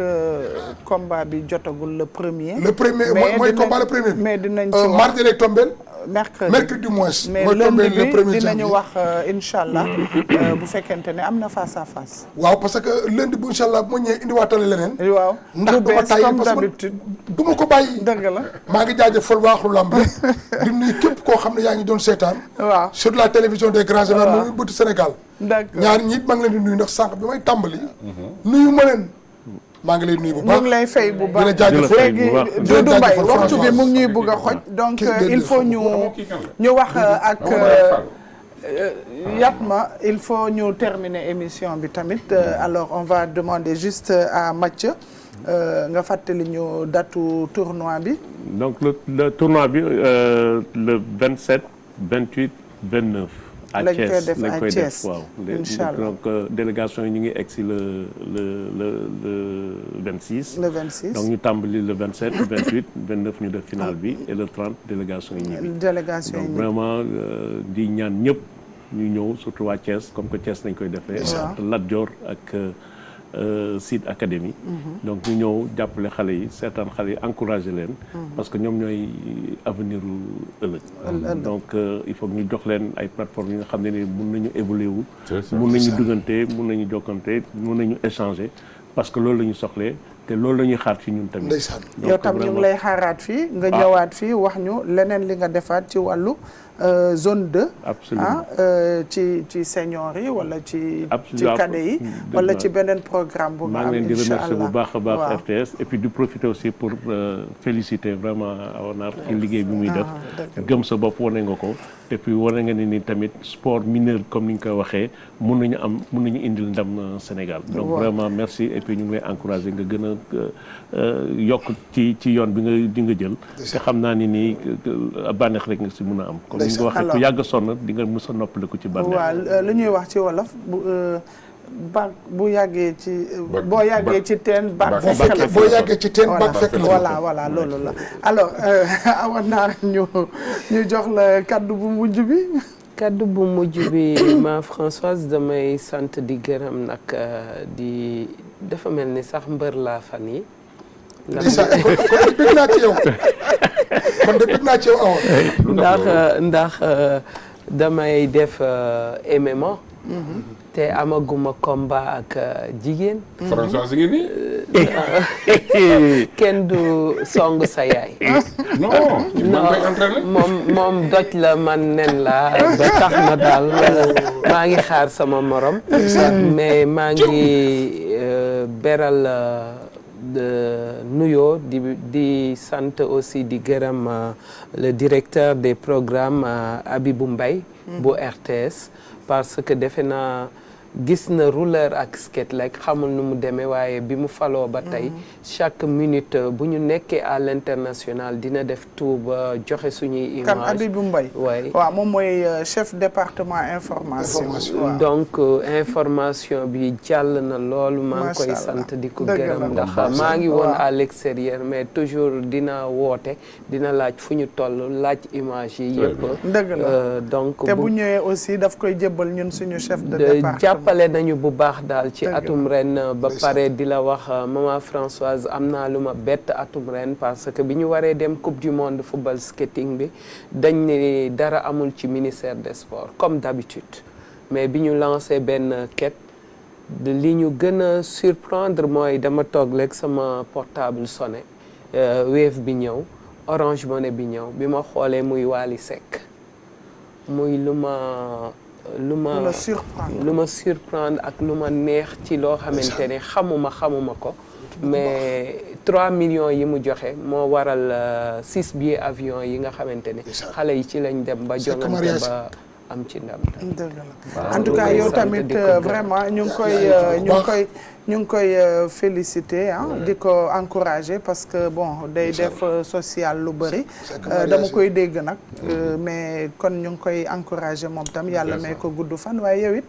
combat bi jotagul le premier. le premier mooy combat le premier. mais dinañ ci wax mardi lay tombeel. mercredi moins. mais lundi bi dinañu wax incha allah bu fekkente ne am na face à face. waaw parce que lundi bu incha allah bu ma ñëwee indiwaatale leneen. waaw ndax du ma tàyyi parce que du ma ko bàyyi. dëgg la maa ngi jaajëfal waaxlu lamb rek di nuyu képp koo xam ne yaa ngi doon seetaan. waaw sur la télévision des grands événements muy bëtu Sénégal. d'accord ñaar ñi it maa ngi leen di nuyu ndax sànq bi may tàmbali. nuyu ma leen. maa ngi lay nuyu bu baax ñu ngi lay fay bu baax léegi Doudou Mbaye waxtu bi mu ngi ñuy bëgg a xoj donc il faut ñu wax ak Yatma il faut ñu terminer émission bi tamit alors on va demander juste à Mathieu nga fàttali ñu datu tournoi bi. donc le tournoi bi le 27 28 29. à Thiès lañ koy def waaw. incha allah donc délégation yi ñu ngi egg si le 26. le 26 donc ñu tàmbali le 27 28 29 ñu def finale bi et le 30 délégation yi ñibbi. délégation yi donc vraiment di ñaan ñëpp ñu ñëw surtout waa Thiès comme que Thiès lañ koy defee. waaw Lat Dior ak. Site Académie. donc ñu ñëw jàppale xale yi seetaan xale yi encouragé leen. parce que ñoom ñooy avenir u ëllëg. donc il faut que ñu jox leen ay plateformes yi nga xam ne ni mun nañu évoluer wu. mun nañu duggante mun nañu jokkante mun nañu échanger parce que loolu la ñu soxlee te loolu la ñuy xaar ci ñun tamit. yow tam ñu ngi lay xaaraat fii nga ñëwaat fii wax ñu leneen li nga defaat ci wàllu zone 2. absolument ci seniors yi wala ci cadets yi. wala ci beneen programme bu nga am. maa ngi leen di remercier bu baax a baax waaw. RTS et puis di profiter aussi pour féliciter vraiment Awanar ci liggéey bi muy def. gëm sa bopp wane nga ko. et puis wane nga ni tamit sport mineur comme ni nga koy waxee mun nañu indil ndam Sénégal. donc vraiment merci et puis ñu ngi lay encourager nga gën a yokk ci yoon bi nga jël. te xam naa ni nii bànneex rek nga si mun a am. comme ni nga waxee ku yàgg sonn di nga mës a noppaliku ci bànneex. waaw lu ñuy wax ci wolof bu yàggee ci. boo yàggee ci teen baag fekk la boo yàggee ci teen baag fekk la voilà loolu la alors Awanar ñu jox la kaddu bu mujj bi. kaddu bu mujj bi ma Françoise damay sant di gërëm nag di dafa mel ni sax mbër laa fan yi. kon bëgg naa ci yow kon de bëgg naa ci yow awoon. ndax damay def MMA. te amaguma combat ak jigéen. Françoise ngi nii. kenn du song sa yaay. non moom doj la man nen la ba tax na daal maa ngi xaar sama morom. mais maa ngi beral nuyoo di sant aussi di gërëm le directeur des programmes Abibou Mbaye bu RTS parce que defe naa gis na rouleur ak skate like xamul nu mu demee waaye bi mu faloo ba tey chaque minute bu ñu nekkee à l'international dina def tout ba joxe suñuy image. kan Abibou Mbaye waaw moom mooy chef département information. donc information bi jàll na loolu maa ngi koy sant di ko gërëm ndax maa ngi woon à l'extérieur mais toujours dina woote dina laaj fu ñu toll laaj image yi yëpp. dëgg la donc te bu ñëwee aussi daf koy jébbal ñun suñu chef de département. jàppale nañu bu baax daal ci atum ren ba pare di la wax maman Françoise am naa lu ma bett atum ren parce que bi ñu waree dem coupe du monde football skating bi dañ ne dara amul ci ministère des sports comme d'habitude mais bi ñu lancé benn quête li ñu gën a surprendre mooy dama toog rek sama portable sonné Wave bi ñëw Orange Money bi ñëw bi ma xoolee muy Wally Seck muy lu ma surprendre ak lu ma neex ci loo xamante ne xamuma ko mais 3 millions yi mu joxe moo waral 6 billets avion yi nga xamante ne xale yi ci lañ dem ba jongante ba am ci ndam. en tout cas yow tamit vraiment ñu ngi koy féliciter di ko encourager parce que bon day def social lu bëri dama koy dégg nag mais kon ñu ngi koy encourager moom tam yàlla may ko gudd fan waaye yow it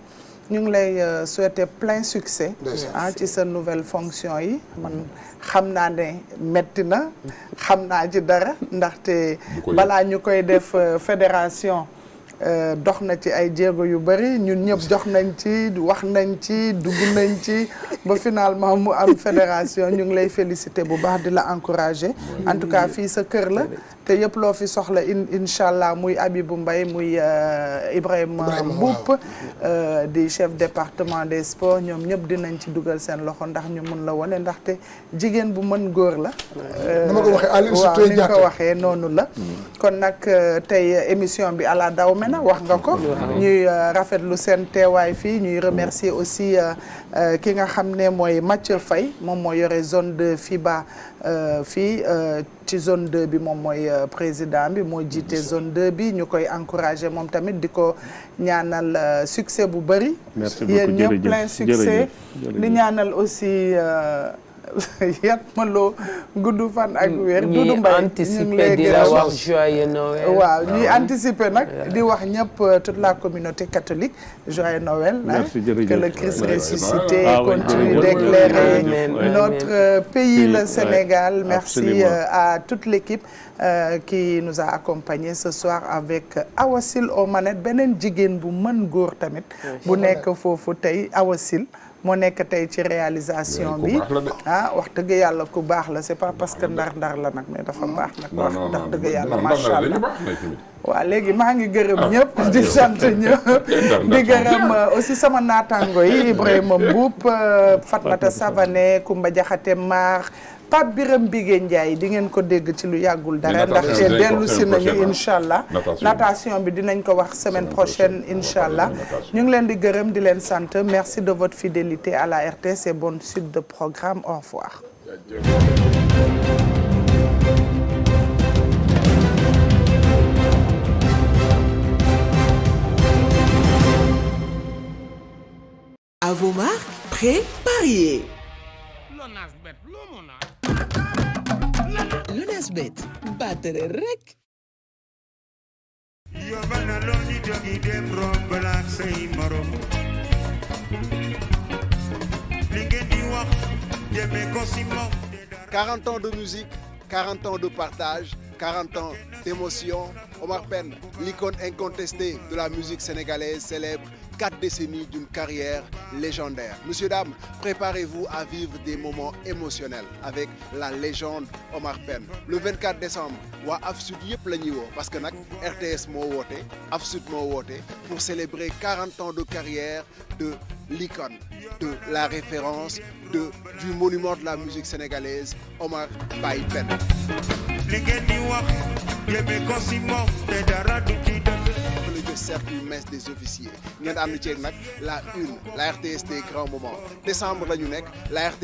ñu ngi lay souhaiter plein succès ci sa nouvelle fonction yi man xam naa ne metti na xam naa ci dara ndaxte balaa ñu koy def fédération dox na ci ay jéego yu bari ñun ñëpp dox nañ ci wax nañ ci dugg nañ ci ba finalement mu am fédération ñu ngi lay féliciter bu baax di la encourager en tout cas fii sa kër la te yëpp loo fi soxla incha allah muy Abibou Mbaye muy Ibrahima Mboup di chef département des sports ñoom ñëpp dinañ ci dugal seen loxo ndax ñu mun la wone ndaxte jigéen bu mën góor la. dama ko waxee Aliou waaw ni nga ko waxee noonu la. kon nag tey émission bi ala daw me na wax nga ko. ñuy rafetlu seen teewaay fii ñuy remercier aussi ki nga xam ne mooy Mathieu Faye moom moo yore zone 2 FIBA fii ci zone 2 bi moom mooy président bi moo jiite zone 2 bi ñu koy encourager moom tamit di ko ñaanal succès bu bëri. merci beaucoup yéen ñëpp plein succès di ñaanal aussi yat ma loo gudd fan ak wér. Doudou Mbaye anticiper di la wax joyeux Noël. waaw ñuy anticiper nag di wax ñëpp toute la communauté catholique joyeux Noël. merci jërëjëf que le Christ ressuscité continue d'éclairer notre pays le Sénégal. merci à toute l'équipe qui nous a accompagnés ce soir avec Awa Sil aux manettes beneen jigéen bu mën góor tamit. bu nekk foofu tey Awa Sil moo nekk tey ci réalisation bi wax dëgg yàlla ku baax la c'est pas parce que ndar la nag mais dafa baax nag wax dëgg yàlla macha allah waaw léegi maa ngi gërëm ñëpp di sant ñëpp di gërëm aussi sama naataango yi Ibrahima Mboup Fatmata Savané Koumba Diakhaté Mar Pape Biram Bigué Ndiaye di ngeen ko dégg ci lu yàggul dara ndax te dellu si nañu incha allah natation bi dinañ ko wax semaine prochaine incha allah ñu ngi leen di gërëm di leen sant merci de votre fidélité à la RTS et bonne suite de programme au revoir. À vos marques, prêts, pariez. Lonasbet battere rek. Yobana loni jogi dem romb lak say morom. Li ngeen di wax jëme ko si moom. 40 ans de musique, 40 ans de partage, 40 ans d'émotion. Omar Pène, l'icône incontestée de la musique sénégalaise, célèbre 4 décennies d'une carrière légendaire. Messieurs, dames, préparez-vous à vivre des moments émotionnels avec la légende Omar Pène. Le 24 décembre, waa Afsud yëpp la ñuy woo parce que nag RTS moo woote, Afsud moo woote pour célébrer 40 ans de carrière de l'icône, de la référence, du monument de la musique sénégalaise, Omar Baye Pène. Cercle messe des officiers ngeen ànd ceeg nag la une la RTS des grands moments décembre la ñu nekk la RTS